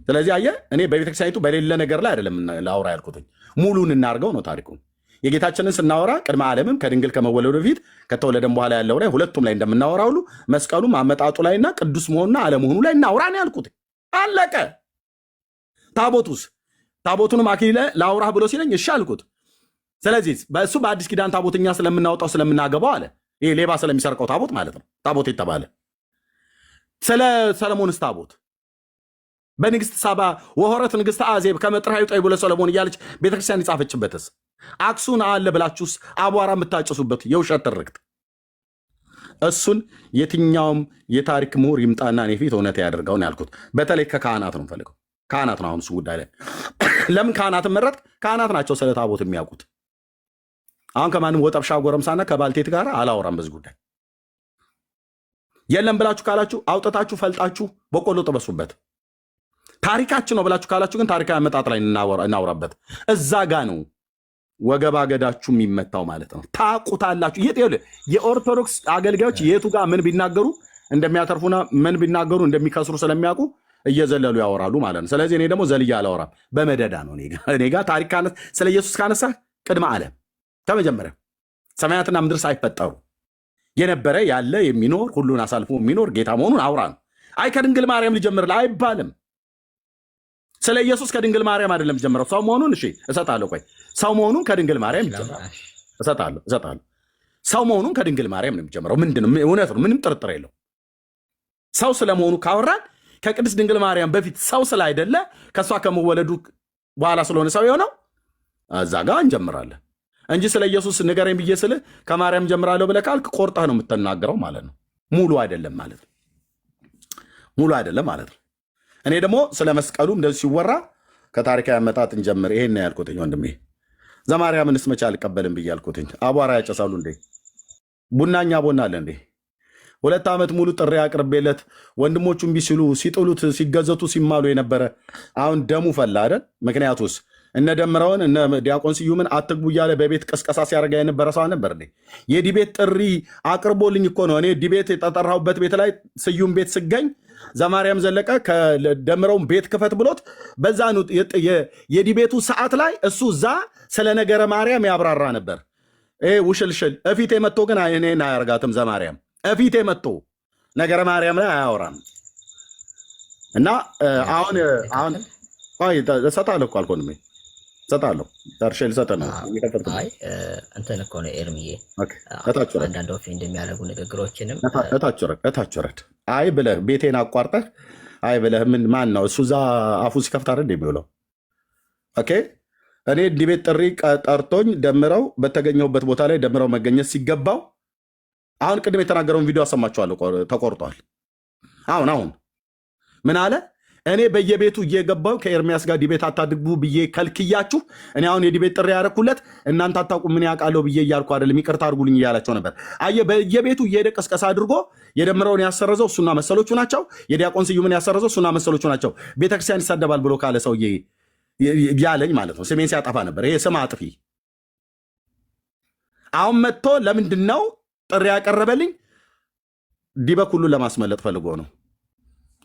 Speaker 1: ስለዚህ አየህ፣ እኔ በቤተክርስቲያኒቱ በሌለ ነገር ላይ አይደለም ላውራ ያልኩትኝ፣ ሙሉን እናርገው ነው ታሪኩን። የጌታችንን ስናወራ ቅድመ ዓለምም ከድንግል ከመወለዱ በፊት ከተወለደም በኋላ ያለው ላይ ሁለቱም ላይ እንደምናወራ ሁሉ መስቀሉም አመጣጡ ላይና ቅዱስ መሆኑና አለመሆኑ ላይ እናውራ ነው ያልኩት። አለቀ። ታቦቱንም አክሊለ ላውራህ ብሎ ሲለኝ እሺ አልኩት። ስለዚህ በእሱ በአዲስ ኪዳን ታቦትኛ ስለምናወጣው ስለምናገባው አለ። ይሄ ሌባ ስለሚሰርቀው ታቦት ማለት ነው ታቦት የተባለ። ስለ ሰለሞንስ ታቦት በንግስት ሳባ ወሆረት ንግስት አዜብ ከመጥራዩ ጠይ ብሎ ሰለሞን እያለች ቤተክርስቲያን የጻፈችበትስ አክሱን አለ ብላችሁስ አቧራ የምታጨሱበት የውሸት ትርክት፣ እሱን የትኛውም የታሪክ ምሁር ይምጣና እኔ ፊት እውነት ያደርገውን ያልኩት። በተለይ ከካህናት ነው የምፈልገው። ካህናት ነው አሁን እሱ ጉዳይ ላይ ለምን ካህናትን መረጥ? ካህናት ናቸው ስለ ታቦት የሚያውቁት። አሁን ከማንም ወጠብሻ ጎረምሳና ከባልቴት ጋር አላወራም በዚህ ጉዳይ። የለም ብላችሁ ካላችሁ አውጥታችሁ ፈልጣችሁ በቆሎ ጥበሱበት። ታሪካችን ነው ብላችሁ ካላችሁ ግን ታሪካዊ አመጣጥ ላይ እናውራበት። እዛ ጋ ነው ወገባ ገዳችሁ የሚመታው ማለት ነው። ታቁታላችሁ። የኦርቶዶክስ አገልጋዮች የቱ ጋር ምን ቢናገሩ እንደሚያተርፉና ምን ቢናገሩ እንደሚከስሩ ስለሚያውቁ እየዘለሉ ያወራሉ ማለት ነው። ስለዚህ እኔ ደግሞ ዘልያ አላወራም፣ በመደዳ ነው። እኔ ጋ ታሪክ ስለ ኢየሱስ ካነሳ ቅድመ ዓለም ከመጀመሪያ ሰማያትና ምድር ሳይፈጠሩ የነበረ ያለ የሚኖር ሁሉን አሳልፎ የሚኖር ጌታ መሆኑን አውራ ነው። አይ ከድንግል ማርያም ልጀምርልህ አይባልም። ስለ ኢየሱስ ከድንግል ማርያም አይደለም ጀምረው ሰው መሆኑን እሺ እሰጣለሁ። ቆይ ሰው መሆኑን ከድንግል ማርያም ይጀምራል። እሰጣለሁ። ሰው መሆኑን ከድንግል ማርያም ነው የሚጀምረው። ምንድነው? እውነት ነው፣ ምንም ጥርጥር የለው። ሰው ስለመሆኑ ካወራን ከቅድስት ድንግል ማርያም በፊት ሰው ስላይደለ ከእሷ ከመወለዱ በኋላ ስለሆነ ሰው የሆነው እዛ ጋር እንጀምራለን እንጂ ስለ ኢየሱስ ንገረኝ ብዬ ስልህ ከማርያም ጀምራለሁ ብለህ ካልክ ቆርጠህ ነው የምትናገረው ማለት ነው። ሙሉ አይደለም ማለት ነው። እኔ ደግሞ ስለ መስቀሉ እንደዚህ ሲወራ ከታሪካዊ አመጣጥ እንጀምር። ይሄን ነው ያልኩትኝ ወንድሜ። ዘማርያምንስ መቼ አልቀበልም ብዬ ያልኩትኝ። አቧራ ያጨሳሉ እንዴ? ቡናኛ ቦናለ እንዴ? 2 ዓመት ሙሉ ጥሪ አቅርቤለት ወንድሞቹ እምቢ ሲሉ ሲጥሉት ሲገዘቱ ሲማሉ የነበረ አሁን ደሙ ፈላ አይደል? ምክንያቱስ እነ ደምረውን እነ ዲያቆን ስዩምን አትግቡ እያለ በቤት ቀስቀሳ ሲያደርጋ የነበረ ሰው ነበር እንዴ? የዲቤት ጥሪ አቅርቦልኝ እኮ ነው እኔ ዲቤት የተጠራሁበት ቤት ላይ ስዩም ቤት ስገኝ ዘማርያም ዘለቀ ከደምረውን ቤት ክፈት ብሎት በዛ የዲቤቱ ሰዓት ላይ እሱ እዛ ስለ ነገረ ማርያም ያብራራ ነበር። ውሽልሽል እፊቴ መጥቶ ግን እኔን አያርጋትም። ዘማርያም እፊቴ መጥቶ ነገረ ማርያም ላይ አያወራም። እና አሁን እሰጥሃለሁ እኮ አልኩህ እሰጥሃለሁ። ዳርሼ ልሰጥህ ነው።
Speaker 13: እንትን እኮ ነው ኤርሚዬ፣ አንዳንድ ኦፌንድ የሚያደርጉ ንግግሮችንም
Speaker 1: እታች ወረድ። አይ ብለህ ቤቴን አቋርጠህ አይ ብለህ ምን ማን ነው እሱ እዛ አፉ ሲከፍት አይደል የሚውለው? ኦኬ እኔ ዲቤት ጥሪ ጠርቶኝ ደምረው በተገኘሁበት ቦታ ላይ ደምረው መገኘት ሲገባው አሁን ቅድም የተናገረውን ቪዲዮ አሰማችኋለሁ። ተቆርጧል። አሁን ምን አለ? እኔ በየቤቱ እየገባው ከኤርሚያስ ጋር ዲቤት አታድርጉ ብዬ ከልክያችሁ እኔ አሁን የዲቤት ጥሪ ያደረኩለት እናንተ አታውቁ ምን ያውቃለሁ ብዬ እያልኩ አይደለም፣ ይቅርታ አድርጉልኝ እያላቸው ነበር። አየህ በየቤቱ እየሄደ ቀስቀሳ አድርጎ የደምረውን ያሰረዘው እሱና መሰሎቹ ናቸው። የዲያቆን ስዩምን ያሰረዘው እሱና መሰሎቹ ናቸው። ቤተክርስቲያን ይሳደባል ብሎ ካለ ሰውዬ ያለኝ ማለት ነው። ስሜን ሲያጠፋ ነበር። ይሄ ስም አጥፊ አሁን መጥቶ ለምንድን ነው ጥሪ ያቀረበልኝ? ዲበክ ሁሉን ለማስመለጥ ፈልጎ ነው።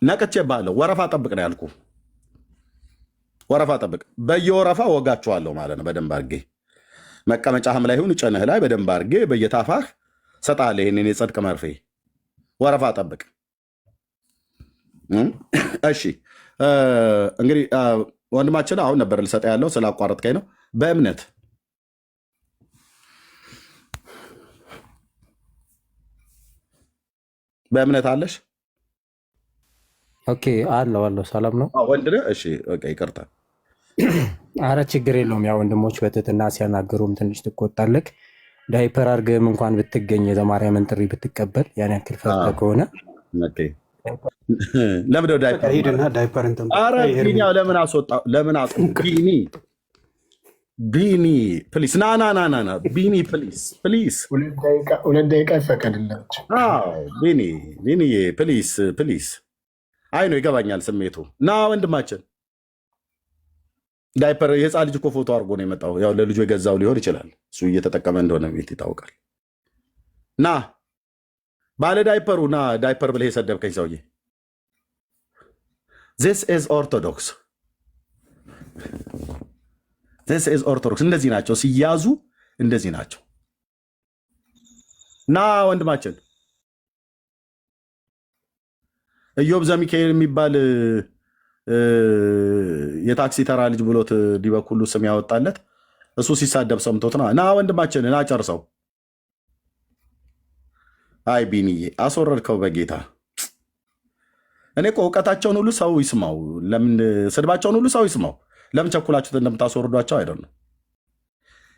Speaker 1: ነቅቼ ባለው ወረፋ ጠብቅ ነው ያልኩ። ወረፋ ጠብቅ፣ በየወረፋ ወጋችኋለሁ ማለት ነው። በደንብ አድርጌ መቀመጫህም ላይ ሁን ጨንህ ላይ በደንብ አድርጌ በየታፋህ ሰጣለሁ። ይህንን የጽድቅ መርፌ ወረፋ ጠብቅ። እሺ እንግዲህ ወንድማችን አሁን ነበር ልሰጠ ያለው ስላቋረጥከኝ ነው። በእምነት አለሽ?
Speaker 6: ኦኬ አለው ሰላም ነው
Speaker 1: ወንድ ነህ? እሺ ይቅርታ።
Speaker 6: አረ ችግር የለውም። ያ ወንድሞች በትህትና ሲያናገሩም ትንሽ ትቆጣለህ። ዳይፐር አድርገህም እንኳን ብትገኝ የዘማርያምን ጥሪ ብትቀበል ያን ያክል ፈርተህ ከሆነ
Speaker 1: ለምንድነው ዳይፐር
Speaker 10: ሄድና ዳይፐር እንትን
Speaker 1: ቢኒያው ለምን አስወጣው? ለምን አስወጣ? ቢኒ ፕሊስ ና ቢኒ ፕሊስ
Speaker 5: 2 ደቂቃ ይፈቀድላቸው።
Speaker 1: ቢኒ ፕሊስ አይ ነው ይገባኛል ስሜቱ። ና ወንድማችን ዳይፐር የህፃን ልጅ እኮ ፎቶ አድርጎ ነው የመጣው። ያው ለልጁ የገዛው ሊሆን ይችላል። እሱ እየተጠቀመ እንደሆነ ቤት ይታወቃል። ና ባለ ዳይፐሩ ና ዳይፐር ብለህ የሰደብከኝ ሰውዬ this is orthodox እንደዚህ ናቸው ሲያዙ፣ እንደዚህ ናቸው። ና ወንድማችን ኢዮብ ዘሚካኤል የሚባል የታክሲ ተራ ልጅ ብሎት ዲበክ ሁሉ ስም ያወጣለት እሱ ሲሳደብ ሰምቶት ና ወንድማችን ና ጨርሰው። አይ ቢኒዬ አስወረድከው በጌታ። እኔ እኮ እውቀታቸውን ሁሉ ሰው ይስማው። ለምን ስድባቸውን ሁሉ ሰው ይስማው። ለምን ቸኩላችሁት እንደምታስወርዷቸው አይደለም፣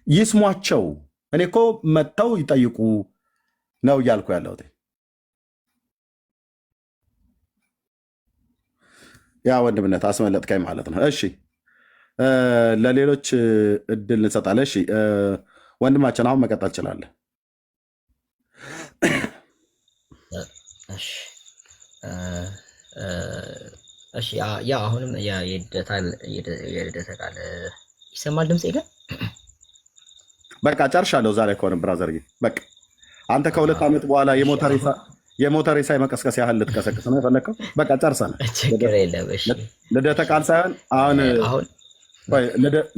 Speaker 1: ይስሟቸው። እኔ እኮ መጥተው ይጠይቁ ነው እያልኩ ያለሁት። ያ ወንድምነት አስመለጥከኝ ማለት ነው። እሺ ለሌሎች እድል እንሰጣለን። እሺ ወንድማችን አሁን መቀጠል ትችላለህ።
Speaker 13: እሺ ያ አሁንም የልደታ ቃል ይሰማል ድምፅ የለ።
Speaker 1: በቃ ጨርሻለሁ። ዛሬ ከሆነ ብራዘር በቃ አንተ ከ2 ዓመት በኋላ የሞተር ሬሳ መቀስቀስ ያህል ልትቀሰቅስ ነው የፈለግከው። በቃ ጨርሰናል። ልደተ ቃል ሳይሆን አሁን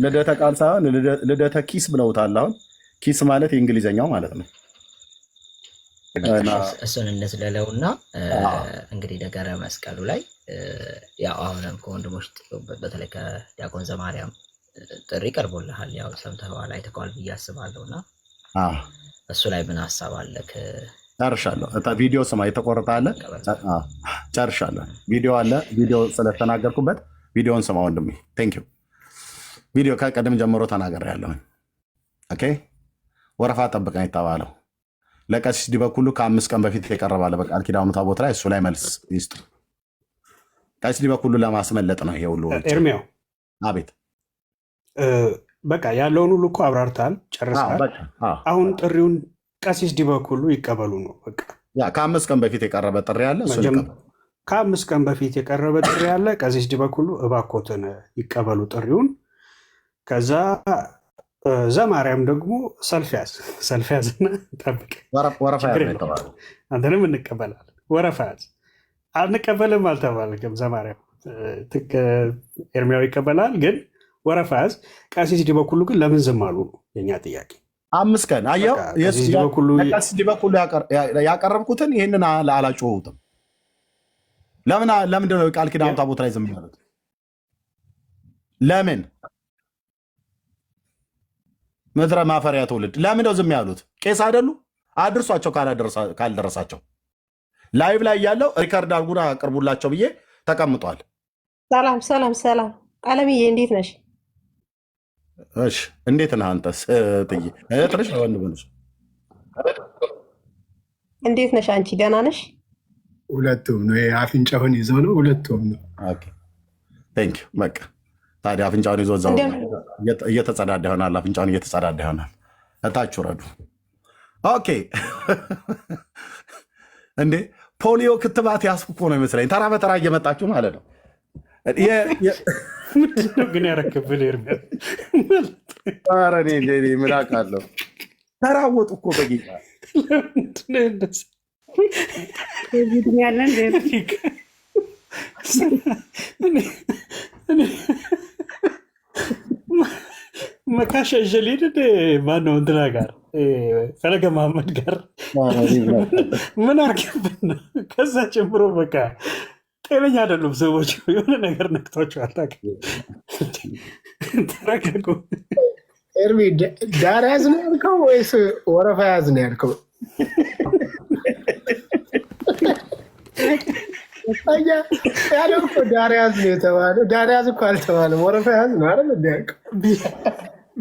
Speaker 1: ልደተ ቃል ሳይሆን ልደተ ኪስ ብለውታል። አሁን ኪስ ማለት የእንግሊዝኛው ማለት ነው።
Speaker 13: እሱን እንዝለለውና እንግዲህ ነገረ መስቀሉ ላይ ያው አሁንም ከወንድሞች በተለይ ከዲያቆን ዘማርያም ጥሪ ቀርቦልሃል። ያው ሰምተኸዋል አይተኸዋል ብዬ አስባለሁና እሱ ላይ ምን ሀሳብ አለክ?
Speaker 1: ጨርሻለሁ። ቪዲዮ ስማ፣ የተቆረጠ አለ። ጨርሻለሁ። ቪዲዮ አለ። ቪዲዮ ስለተናገርኩበት ቪዲዮን ስማ ወንድሜ። ቴንክ ዩ። ቪዲዮ ከቀደም ጀምሮ ተናግሬያለሁ። ኦኬ። ወረፋ ጠብቀን የተባለው ለቀሲስ ዲበኩሉ ከ5 ቀን በፊት የቀረባለ በቃል ኪዳኑ ታቦት ላይ እሱ ላይ መልስ ይስጡ። ቀሲስ ዲበኩሉ ለማስመለጥ ነው ይሄ ሁሉ።
Speaker 10: ኤርሚያው
Speaker 1: አቤት።
Speaker 10: በቃ ያለውን ሁሉ እኮ አብራርታል፣ ጨርሰሃል። አሁን ጥሪውን ቀሲስ ዲበኩሉ ይቀበሉ ነው በቃ።
Speaker 1: ከ5 ቀን በፊት የቀረበ ጥሪ አለ።
Speaker 10: ከ5 ቀን በፊት የቀረበ ጥሪ አለ። ቀሲስ ዲበኩሉ እባኮትን ይቀበሉ ጥሪውን። ከዛ ዘማርያም ደግሞ ሰልፍ ያዝና ጠብቅ፣ አንተንም እንቀበላለን። ወረፋ ያዝ። አንቀበልም አልተባልክም። ዘማርያም ኤርሚያው ይቀበላል፣ ግን ወረፋ ያዝ። ቀሲስ ዲበኩሉ ግን ለምን ዝም አሉ ነው የኛ ጥያቄ።
Speaker 1: 5 ቀን አየው። ቀሲስ ዲበኩሉ ያቀረብኩትን ይህንን አላጮሁትም። ለምንድን ነው ቃል ኪዳኑ ታቦት ላይ ዝም ያሉት? ለምን? ምድረ ማፈሪያ ትውልድ ለምን ነው ዝም ያሉት? ቄስ አይደሉ? አድርሷቸው ካልደረሳቸው። ላይቭ ላይ ያለው ሪከርድ አድርጉና አቅርቡላቸው ብዬ ተቀምጧል።
Speaker 4: ሰላም ሰላም ሰላም። ቀለምዬ እንዴት ነሽ?
Speaker 1: እሺ እንዴት ነህ አንተስ? ጥዬ ትንሽ ወንድ ብንሽ
Speaker 4: እንዴት ነሽ አንቺ? ደህና ነሽ?
Speaker 5: ሁለቱም ነው። አፍንጫውን ይዘው ነው ሁለቱም ነው።
Speaker 1: ኦኬ ቴንክ ዩ። በቃ ታዲያ አፍንጫውን ይዞ እዛው እየተጸዳዳ ይሆናል። አፍንጫውን እየተጸዳዳ ይሆናል። እታች ውረዱ። ኦኬ እንዴ ፖሊዮ ክትባት ያስኩ እኮ ነው ይመስለኝ። ተራ በተራ እየመጣችሁ ማለት ነው።
Speaker 10: ምንድነው ግን ያረክብል ኤርሚያስ?
Speaker 1: ኧረ እኔ ምን አውቃለሁ። ተራወጡ እኮ በጌታ
Speaker 4: ያለን
Speaker 10: መካሻ ጀሌድ ማነው እንትና ጋር ፈለገ መሐመድ ጋር ምን አርገብን ነው? ከዛ ጀምሮ በቃ ጤነኛ አይደሉም ሰዎች። የሆነ ነገር ነክቷቸዋል። ተረጋጉ።
Speaker 5: ኤርሚ ዳር ያዝ ነው ያልከው ወይስ ወረፋ ያዝ ነው ያልከው? ያለው እኮ ዳር ያዝ ነው የተባለው። ዳር ያዝ እኮ አልተባለም፣ ወረፋ ያዝ ነው አይደል? እንዲያውቅ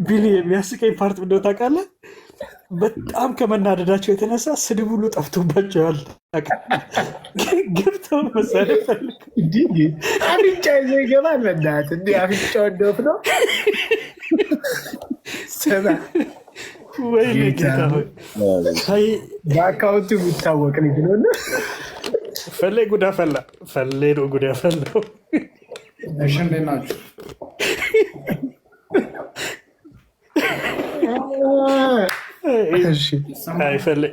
Speaker 10: ቢሊ የሚያስቀኝ ፓርት ምንድነው ታውቃለህ? በጣም ከመናደዳቸው የተነሳ ስድብ ሁሉ ጠፍቶባቸዋል። ገብተው መሳሪያ ፈልግ
Speaker 5: አፍንጫ ይዞ ይገባል። በእናትህ እንዲህ አፍንጫው እንደፍ ነው።
Speaker 10: ወይ ጌታ
Speaker 5: በአካውንቱ የሚታወቅ ልጅ ነው።
Speaker 10: ፈሌ ጉዳ ፈላ። ፈሌ ነው ጉዳ ፈላው።
Speaker 3: እሺ እንዴት ናችሁ?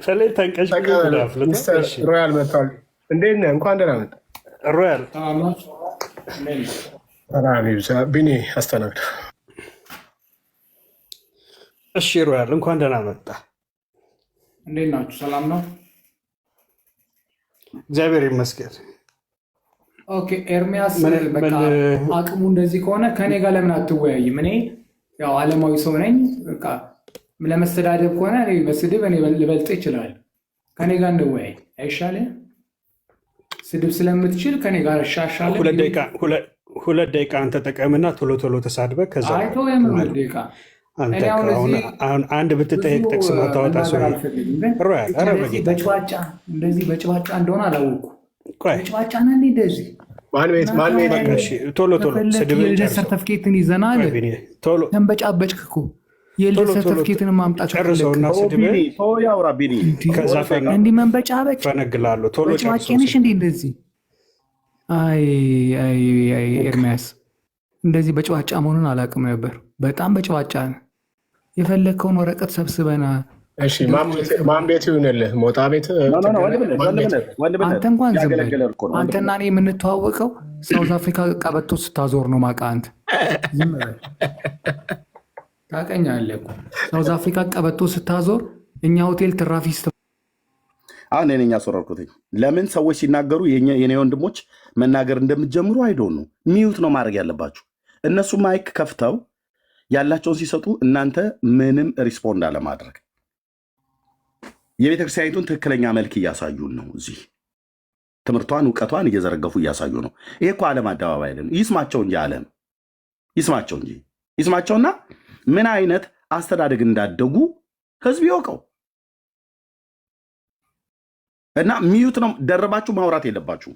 Speaker 10: ፈሌ ተንቀሽ
Speaker 5: ሮያል መጥቷል። እንዴት ነህ? እንኳን ደህና መጣህ
Speaker 10: ሮያል።
Speaker 5: ቢኒ አስተናግድ።
Speaker 10: እሺ ሮያል እንኳን ደህና መጣህ።
Speaker 3: እንዴት ናችሁ? ሰላም ነው?
Speaker 10: እግዚአብሔር ይመስገን።
Speaker 3: ኦኬ ኤርሚያስ፣ በቃ አቅሙ እንደዚህ ከሆነ ከኔ ጋር ለምን አትወያይም? እኔ ያው ዓለማዊ ሰው ነኝ። በቃ ለመስተዳደብ ከሆነ በስድብ እኔ ልበልጥ ይችላል። ከኔ ጋር እንወያይ አይሻልም? ስድብ ስለምትችል ከኔ ጋር እሻሻለ።
Speaker 10: 2 ደቂቃ አንተ ተጠቀምና ቶሎ ቶሎ ተሳድበ ከዛ
Speaker 3: አይቶ የምን 2 ደቂቃ
Speaker 10: አሁን አንድ ብትጠይቅ ጥቅስ ማታወጣ ሰው ሮያል። ኧረ በጌታ
Speaker 3: በጭዋጫ እንደዚህ በጭዋጫ እንደሆነ አላወኩም። በጭዋጫ ነ እንደዚህ
Speaker 10: ቶሎ ቶሎ
Speaker 3: የልደት ሰርተፍኬትን ይዘናል። ተንበጫበጭክ እኮ የልደት ሰርተፍኬትን ማምጣት
Speaker 10: ጨርሰውና
Speaker 3: እንዲህ መንበጫበጭ
Speaker 10: ፈነግላለሁ። ቶሎ
Speaker 3: በጭዋጭንሽ እንዲህ እንደዚህ ኤርሚያስ እንደዚህ በጭዋጫ መሆኑን አላውቅም ነበር። በጣም በጭዋጫ ነው። የፈለግከውን ወረቀት ሰብስበና
Speaker 5: ማን ቤት ይሁንልህ? ሞጣ ቤት።
Speaker 3: አንተ እንኳን ዝም በል። አንተና እኔ የምንተዋወቀው ሳውዝ አፍሪካ ቀበቶ ስታዞር ነው። ማቃ አንተ ዝም በል። ታውቀኛለህ እኮ ሳውዝ አፍሪካ ቀበቶ ስታዞር እኛ ሆቴል ትራፊ
Speaker 1: አሁን እኔ ያስወረርኩትኝ ለምን ሰዎች ሲናገሩ የኔ ወንድሞች መናገር እንደምትጀምሩ አይዶን ነው። ሚዩት ነው ማድረግ ያለባችሁ። እነሱ ማይክ ከፍተው ያላቸውን ሲሰጡ እናንተ ምንም ሪስፖንድ አለማድረግ። የቤተክርስቲያኒቱን ትክክለኛ መልክ እያሳዩን ነው። እዚህ ትምህርቷን እውቀቷን እየዘረገፉ እያሳዩ ነው። ይሄ እኮ ዓለም አደባባይ ነው። ይስማቸው እንጂ ዓለም ይስማቸው እንጂ ይስማቸውና ምን አይነት አስተዳደግ እንዳደጉ ህዝብ ይወቀው። እና ሚዩት ነው ደረባችሁ ማውራት የለባችሁ።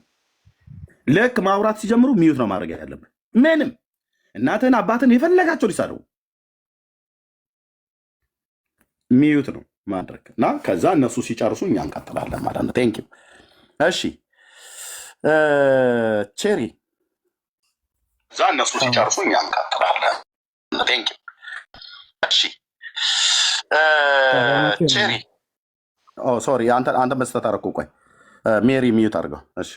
Speaker 1: ልክ ማውራት ሲጀምሩ ሚዩት ነው ማድረግ ያለብን። ምንም እናትን አባትን የፈለጋቸው ሊሳደቡ ሚዩት ነው ማድረግ እና ከዛ እነሱ ሲጨርሱ እኛ እንቀጥላለን ማለት ነው። ቴንኪው። እሺ ቼሪ እዛ እነሱ ሲጨርሱ እኛ እንቀጥላለን። ቴንኪው። እሺ ቼሪ ሶሪ አንተ መስጠት አደረኩ። ቆይ ሜሪ ሚዩት አድርገው። እሺ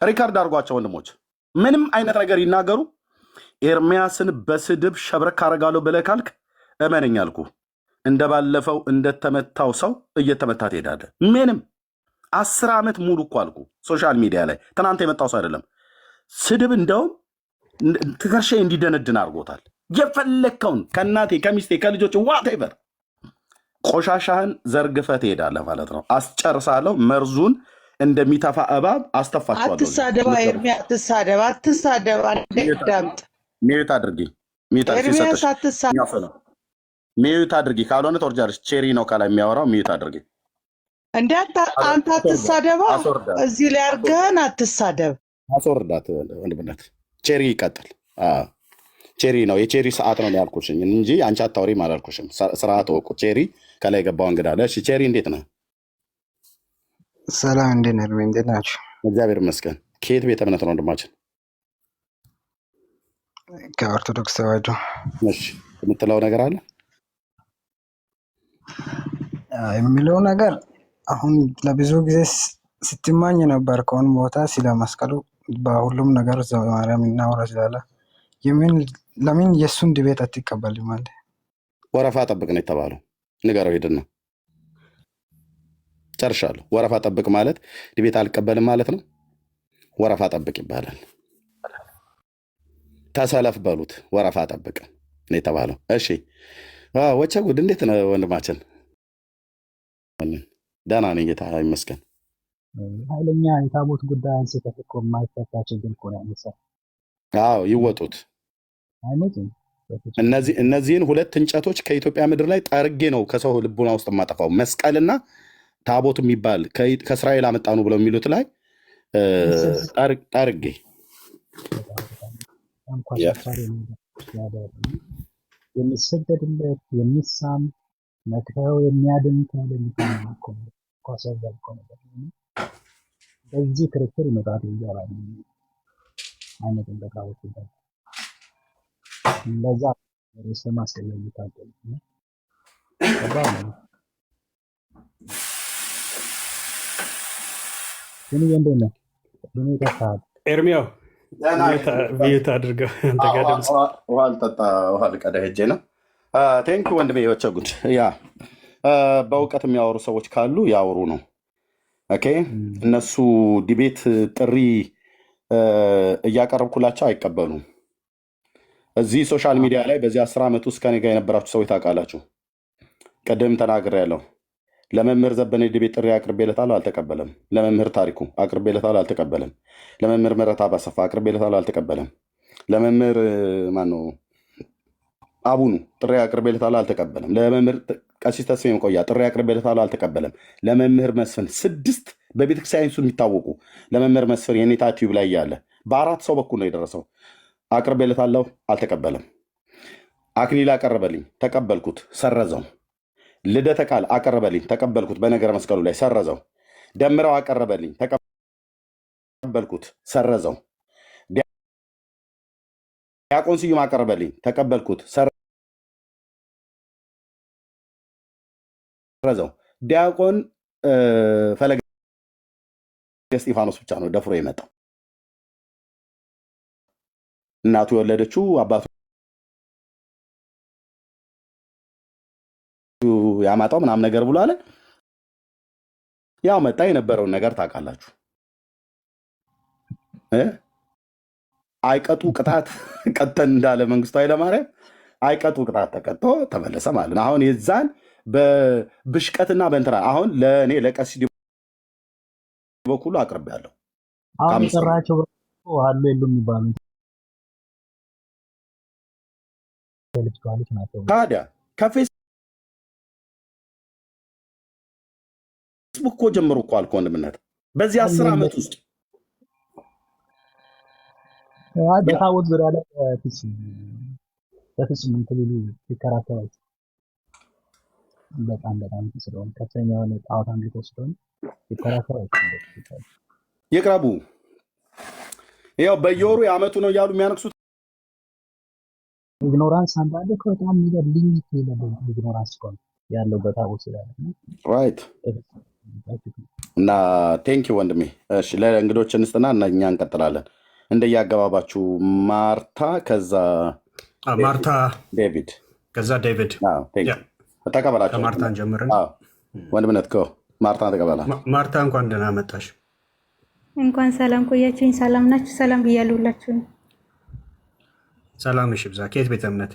Speaker 1: ሪካርድ አድርጓቸው ወንድሞች፣ ምንም አይነት ነገር ይናገሩ። ኤርሚያስን በስድብ ሸብረክ አደርጋለሁ ብለህ ካልክ እመነኝ አልኩ፣ እንደባለፈው እንደተመታው ሰው እየተመታ ትሄዳለህ። ምንም 10 ዓመት ሙሉ እኮ አልኩ ሶሻል ሚዲያ ላይ ትናንት የመጣው ሰው አይደለም። ስድብ እንደውም ትከሻ እንዲደነድን አድርጎታል። የፈለግከውን ከእናቴ ከሚስቴ ከልጆች ዋቴቨር ቆሻሻህን ዘርግፈህ ትሄዳለህ ማለት ነው። አስጨርሳለሁ። መርዙን እንደሚተፋ እባብ አስተፋችኋለሁ።
Speaker 14: አትሳደባ ኤርሚ፣ አትሳደብ፣ አትሳደብ። ዳምጥ
Speaker 1: ሚዩት አድርጊ፣
Speaker 14: ኤርሚያስ አትሳደብ፣
Speaker 1: ሚዩት አድርጊ። ካልሆነ ተወርጃለሽ። ቼሪ ነው ከላይ የሚያወራው። ሚዩት አድርጊ።
Speaker 14: እንደ አንተ አትሳደባ። እዚህ ላይ አድርገህን አትሳደብ።
Speaker 1: አስወርዳት ወንድምነት። ቼሪ ይቀጥል። ቼሪ ነው የቼሪ ሰዓት ነው ያልኩሽኝ እንጂ አንቺ አታውሪም አላልኩሽም። ስርዓት ወቁ። ቼሪ ከላይ ገባው እንግዳ አለ። እሺ ቼሪ እንዴት ነህ?
Speaker 15: ሰላም እንዴት ነህ? እንዴት ናችሁ?
Speaker 1: እግዚአብሔር ይመስገን። ከየት ቤተ እምነት ነው ወንድማችን?
Speaker 15: ከኦርቶዶክስ ተዋሕዶ።
Speaker 1: እሺ የምትለው ነገር አለ?
Speaker 15: የሚለው ነገር አሁን ለብዙ ጊዜ ስትማኝ ነበር ከሆነ ቦታ ስለ መስቀሉ በሁሉም ነገር ማርያም እናወራ ስላለ ለምን የእሱን ዲቤት አትቀበልም? አለ
Speaker 1: ወረፋ ጠብቅ ነው የተባለው። ንገረው ሄድና ጨርሻለሁ። ወረፋ ጠብቅ ማለት ዲቤት አልቀበልም ማለት ነው። ወረፋ ጠብቅ ይባላል። ተሰለፍ በሉት። ወረፋ ጠብቅ ነው የተባለው። እሺ ወቸ ጉድ እንዴት ነው ወንድማችን? ደህና ነኝ ጌታ ይመስገን።
Speaker 6: ኃይለኛ የታቦት ጉዳይ አንስተህ እኮ የማይፈታ ችግር እኮ ነው ያነሳው።
Speaker 1: አዎ ይወጡት። እነዚህን ሁለት እንጨቶች ከኢትዮጵያ ምድር ላይ ጠርጌ ነው ከሰው ልቡና ውስጥ የማጠፋው። መስቀልና ታቦት የሚባል ከእስራኤል አመጣ ነው ብለው የሚሉት ላይ ጠርጌ
Speaker 6: የሚሰገድለት የሚሳም መክተው የሚያድን በዚህ ክርክር ይመጣል ይባላል። አይነትም በታቦት ጉዳይ እንደዛ ርዕሰ ማስቀየም ይታገል ግን እንደት ነው ምን ይተካል?
Speaker 10: ኤርሚያው ቤት አድርገው አንተ ጋር ድምፅ
Speaker 1: ውሃ ልጠጣ ውሃ ልቀዳ ሄጄ ነው። ቴንክ ወንድሜ ወቸጉድ። ያ በእውቀት የሚያወሩ ሰዎች ካሉ ያወሩ ነው። ኦኬ እነሱ ዲቤት ጥሪ እያቀረብኩላቸው አይቀበሉም። እዚህ ሶሻል ሚዲያ ላይ በዚህ 10 ዓመት ውስጥ ከኔ ጋር የነበራችሁ ሰዎች ታውቃላችሁ። ቅድም ተናግሬያለሁ። ለመምህር ዘበነ ዲቤት ጥሪ አቅርቤለታለሁ፣ አልተቀበለም። ለመምህር ታሪኩ አቅርቤለታለሁ፣ አልተቀበለም። ለመምህር ምህረተአብ አሰፋ አቅርቤለታለሁ፣ አልተቀበለም። ለመምህር ማነው አቡኑ ጥሪ አቅርቤለታለሁ፣ አልተቀበለም። ለመምህር ቀሲስ ተስፋ መቆያ ጥሪ አቅርቤለታለሁ፣ አልተቀበለም። ለመምህር መስፍን 6 በቤተክርስቲያን የሚታወቁ ለመምህር መስፍን የኔታ ቲዩብ ላይ ያለ በ4 ሰው በኩል ነው የደረሰው። አቅርቤለታለሁ፣ አልተቀበለም። አክሊል አቀረበልኝ፣ ተቀበልኩት፣ ሰረዘው። ልደተ ቃል አቀረበልኝ፣ ተቀበልኩት፣ በነገረ መስቀሉ ላይ ሰረዘው። ደምረው አቀረበልኝ፣ ተቀበልኩት፣ ሰረዘው። ዲያቆን ስዩም አቀረበልኝ፣ ተቀበልኩት፣ ሰረዘው። ዲያቆን ፈለገ እስጢፋኖስ ብቻ ነው ደፍሮ የመጣው። እናቱ የወለደችው አባቱ ያማጣው ምናምን ነገር ብሎ አለ። ያው መጣ የነበረውን ነገር ታውቃላችሁ። አይቀጡ ቅጣት ቀጥተን እንዳለ መንግስቱ ኃይለማርያም አይቀጡ ቅጣት ተቀጥቶ ተመለሰ ማለት ነው። አሁን የዛን በብሽቀትና በእንትና አሁን ለእኔ ለቀሲስ በኩሉ አቅርቤያለሁ።
Speaker 16: አሁን የጠራቸው አሉ የሉ የሚባሉ ናቸው።
Speaker 1: ታዲያ ከፌስቡክ እኮ ጀምሮ እኮ አልኩ ወንድምነት በዚህ 10 ዓመት ውስጥ
Speaker 16: በታቦት ዙሪያ ላይ በፍጹም እንትን ሊሉ ይከራከራሉ። በጣም ስለሆነ ከፍተኛ የሆነ ጣዖት አምልኮ ስለሆነ ይከራከራሉ።
Speaker 1: ይቅረቡ። ያው በየወሩ የዓመቱ ነው እያሉ የሚያነቅሱት
Speaker 16: ኢግኖራንስ አንዳንዴ በጣም የሚገርም ሊሚት የሌለው ኢግኖራንስ ከሆነ ያለው በታቦት ስላለ
Speaker 1: ራይት እና ቴንክ ዩ ወንድሜ። እሺ ለእንግዶች እንስጥና እኛ እንቀጥላለን እንደያገባባችሁ። ማርታ ከዛ
Speaker 10: ማርታ
Speaker 1: ዴቪድ
Speaker 10: ከዛ ዴቪድ
Speaker 1: ተቀበላቸው።
Speaker 10: ከማርታን ጀምርን።
Speaker 1: ወንድምነት ማርታ ተቀበላ።
Speaker 10: ማርታ እንኳን ደህና መጣሽ።
Speaker 17: እንኳን ሰላም ቆያችሁኝ። ሰላም ናችሁ? ሰላም ብያለሁ ሁላችሁም።
Speaker 10: ሰላም እሺ። ብዛ ከየት ቤተ እምነት?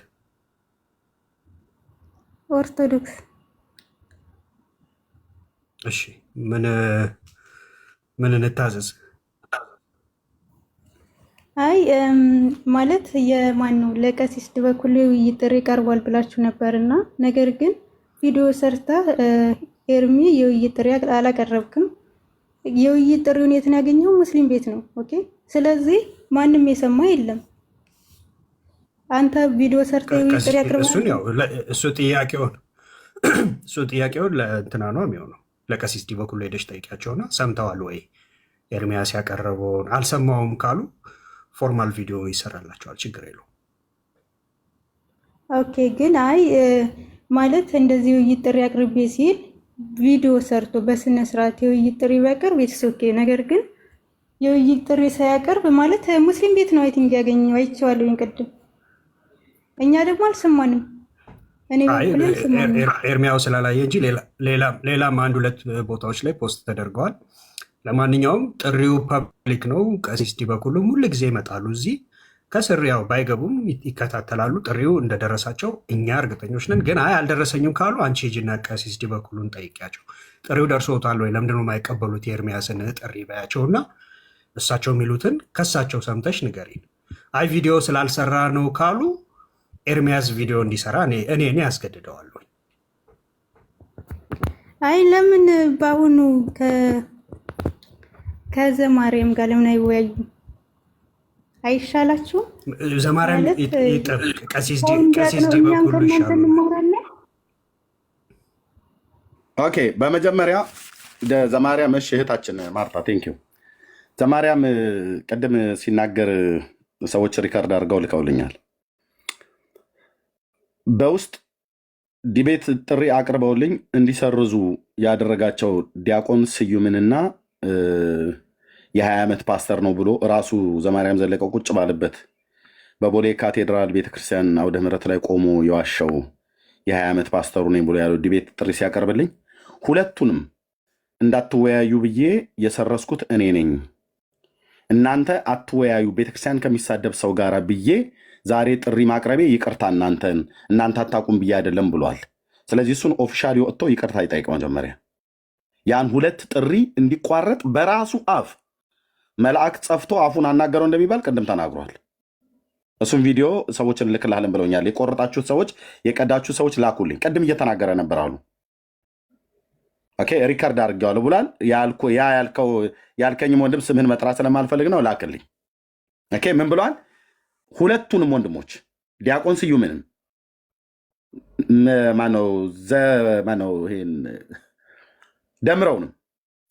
Speaker 17: ኦርቶዶክስ።
Speaker 10: እሺ ምን እንታዘዝ?
Speaker 17: አይ ማለት የማን ነው ለቀሲስ በኩል ውይይት ጥሪ ቀርቧል ብላችሁ ነበርና ነገር ግን ቪዲዮ ሰርታ ኤርሚ የውይይት ጥሪ አላቀረብክም። የውይይት ጥሪውን የት ያገኘው? ሙስሊም ቤት ነው። ኦኬ። ስለዚህ ማንም የሰማ የለም። አንተ ቪዲዮ ሰርተ የውይይት ጥሪ አቅርበሃል።
Speaker 10: እሱ ጥያቄውን ለእንትና ነው የሚሆነው። ለቀሲስ በኩል ሄደሽ ጠይቂያቸውና ሰምተዋል ወይ ኤርሚያስ ያቀረበውን? አልሰማውም ካሉ ፎርማል ቪዲዮ ይሰራላቸዋል። ችግር የለው።
Speaker 17: ኦኬ። ግን አይ ማለት እንደዚህ የውይይት ጥሪ አቅርቤ ሲል ቪዲዮ ሰርቶ በስነ ስርዓት የውይይት ጥሪ ቢያቀርብ ኢትስ ኦኬ። ነገር ግን የውይይት ጥሪ ሳያቀርብ ማለት ሙስሊም ቤት ነው አይቲንግ ያገኘው። አይቼዋለሁኝ ቅድም። እኛ ደግሞ አልሰማንም። እኔ
Speaker 10: ኤርሚያው ስላላየ እንጂ ሌላም 1-2 ቦታዎች ላይ ፖስት ተደርገዋል። ለማንኛውም ጥሪው ፐብሊክ ነው። ቀሲስ በኩሉም ሁሉ ጊዜ ይመጣሉ እዚህ ከስር ያው ባይገቡም ይከታተላሉ። ጥሪው እንደደረሳቸው እኛ እርግጠኞች ነን። ግን አይ አልደረሰኝም ካሉ አንቺ ሂጂና ቀሲስ በኩሉን ጠይቂያቸው። ጥሪው ደርሶታል ወይ ለምንድነው የማይቀበሉት የኤርሚያስን ጥሪ በያቸውና እሳቸው የሚሉትን ከሳቸው ሰምተሽ ንገሪን። አይ ቪዲዮ ስላልሰራ ነው ካሉ ኤርሚያስ ቪዲዮ እንዲሰራ እኔ ያስገድደዋለሁ።
Speaker 17: አይ ለምን በአሁኑ ከዘማርያም ጋር ለምን አይወያዩ? አይሻላችሁ?
Speaker 10: ዘማርያም ይጠብቅ። ቀሲስ በኩሉ ይሻሉ።
Speaker 1: ኦኬ። በመጀመሪያ ዘማርያም እሺ፣ እህታችን ማርታ ቴንኪው። ዘማርያም ቅድም ሲናገር ሰዎች ሪከርድ አድርገው ልከውልኛል። በውስጥ ዲቤት ጥሪ አቅርበውልኝ እንዲሰርዙ ያደረጋቸው ዲያቆን ስዩምንና የ20 ዓመት ፓስተር ነው ብሎ ራሱ ዘማርያም ዘለቀው ቁጭ ባለበት በቦሌ ካቴድራል ቤተክርስቲያን አውደ ምሕረት ላይ ቆሞ የዋሸው የ20 ዓመት ፓስተሩ ነኝ ብሎ ያለው ዲቤት ጥሪ ሲያቀርብልኝ ሁለቱንም እንዳትወያዩ ብዬ የሰረስኩት እኔ ነኝ። እናንተ አትወያዩ ቤተክርስቲያን ከሚሳደብ ሰው ጋር ብዬ ዛሬ ጥሪ ማቅረቤ ይቅርታ እናንተ አታቁም ብዬ አይደለም ብሏል። ስለዚህ እሱን ኦፊሻሊ ወጥቶ ይቅርታ ይጠይቅ መጀመሪያ። ያን 2 ጥሪ እንዲቋረጥ በራሱ አፍ መልአክ ጸፍቶ አፉን አናገረው እንደሚባል ቅድም ተናግሯል። እሱም ቪዲዮ ሰዎችን ልክልሃለን ብለውኛል። የቆረጣችሁት ሰዎች የቀዳችሁ ሰዎች ላኩልኝ። ቅድም እየተናገረ ነበር አሉ። ኦኬ ሪከርድ አድርጌዋለሁ ብሏል። ያልከኝም ወንድም ስምህን መጥራት ስለማልፈልግ ነው ላክልኝ። ኦኬ ምን ብሏል? ሁለቱንም ወንድሞች ዲያቆን ስዩምንም ማነው ይሄን ደምረውንም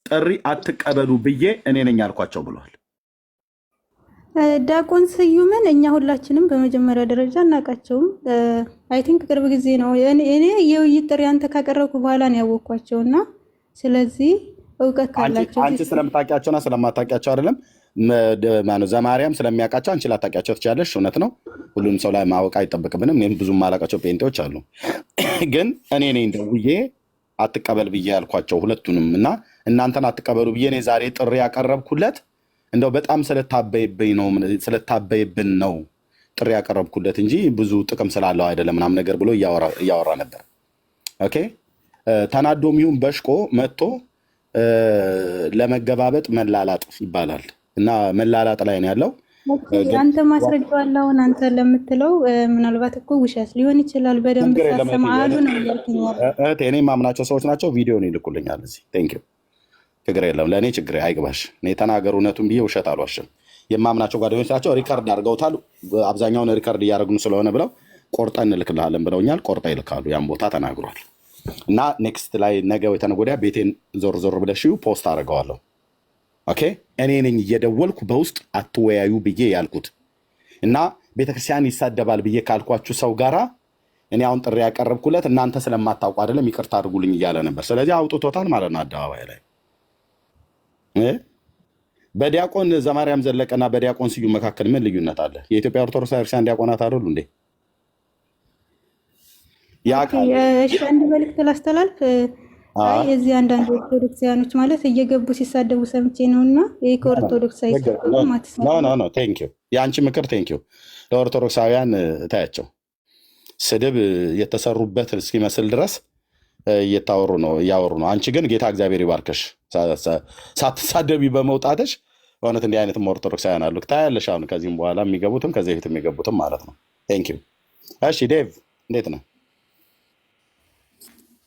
Speaker 1: ጥሪ አትቀበሉ ብዬ እኔ ነኝ ያልኳቸው ብሏል።
Speaker 17: ዲያቆን ስዩምን እኛ ሁላችንም በመጀመሪያ ደረጃ እናውቃቸውም። አይ ቲንክ ቅርብ ጊዜ ነው እኔ የውይይት ጥሪ አንተ ካቀረብኩ በኋላ ነው ያወቅኳቸው እና ስለዚህ እውቀት ካላቸው
Speaker 1: አንቺ ስለምታውቂያቸውና ስለማታውቂያቸው አይደለም። ዘማርያም ስለሚያውቃቸው አንቺ ላታውቂያቸው ትችላለሽ። እውነት ነው። ሁሉንም ሰው ላይ ማወቅ አይጠበቅብንም። እኔም ብዙ ማላውቃቸው ጴንጤዎች አሉ። ግን እኔ ነኝ ደውዬ አትቀበል ብዬ ያልኳቸው ሁለቱንም እና እናንተን አትቀበሉ ብዬ እኔ ዛሬ ጥሪ ያቀረብኩለት እንደው በጣም ስለታበይብን ነው ጥሪ ያቀረብኩለት እንጂ ብዙ ጥቅም ስላለው አይደለም ምናምን ነገር ብሎ እያወራ ነበር። ኦኬ ተናዶም ይሁን በሽቆ መጥቶ ለመገባበጥ መላላጥ ይባላል እና መላላጥ ላይ ነው ያለው።
Speaker 17: አንተ ማስረጃ አለው አንተ ለምትለው ምናልባት እኮ ውሸት ሊሆን ይችላል። በደንብ ሳሰማሉ ነው ያልከኛል።
Speaker 1: እኔ ማምናቸው ሰዎች ናቸው። ቪዲዮን ይልኩልኛል እዚህ። ቴንክ ዩ። ችግር የለም ለእኔ ችግር አይግባሽ። እኔ ተናገሩ እውነቱን ብዬ ውሸት አልዋሽም። የማምናቸው ጓደኞች ናቸው። ሪካርድ አድርገውታል። አብዛኛውን ሪካርድ እያደረግን ስለሆነ ብለው ቆርጠ እንልክልሃለን ብለውኛል። ቆርጠ ይልካሉ። ያን ቦታ ተናግሯል እና ኔክስት ላይ ነገ ወይ ተነገ ወዲያ ቤቴን ዞር ዞር ብለሽው ፖስት አደርገዋለሁ። ኦኬ እኔ ነኝ እየደወልኩ በውስጥ አትወያዩ ብዬ ያልኩት እና ቤተክርስቲያን ይሳደባል ብዬ ካልኳችሁ ሰው ጋራ እኔ አሁን ጥሪ ያቀረብኩለት እናንተ ስለማታውቁ አይደለም ይቅርታ አድርጉልኝ እያለ ነበር። ስለዚህ አውጥቶታል ማለት ነው አደባባይ ላይ። በዲያቆን ዘማርያም ዘለቀና በዲያቆን ስዩም መካከል ምን ልዩነት አለ? የኢትዮጵያ ኦርቶዶክስ ቤተክርስቲያን ዲያቆናት አይደሉ እንዴ?
Speaker 17: አንድ መልዕክት ላስተላልፍ። የዚህ አንዳንድ ኦርቶዶክሳውያኖች ማለት እየገቡ ሲሳደቡ ሰምቼ ነው እና ይህ ከኦርቶዶክስ
Speaker 1: ኖ ቴንክ ዩ። የአንቺ ምክር ቴንክ ዩ። ለኦርቶዶክሳውያን ታያቸው ስድብ የተሰሩበት እስኪመስል ድረስ እያወሩ ነው። አንቺ ግን ጌታ እግዚአብሔር ይባርከሽ ሳትሳደቢ በመውጣትሽ። በእውነት እንዲህ አይነትም ኦርቶዶክሳውያን አሉ ታያለሽ። አሁን ከዚህም በኋላ የሚገቡትም ከዚህ በፊት የሚገቡትም ማለት ነው። ቴንክ ዩ። እሺ ዴቭ እንዴት ነው?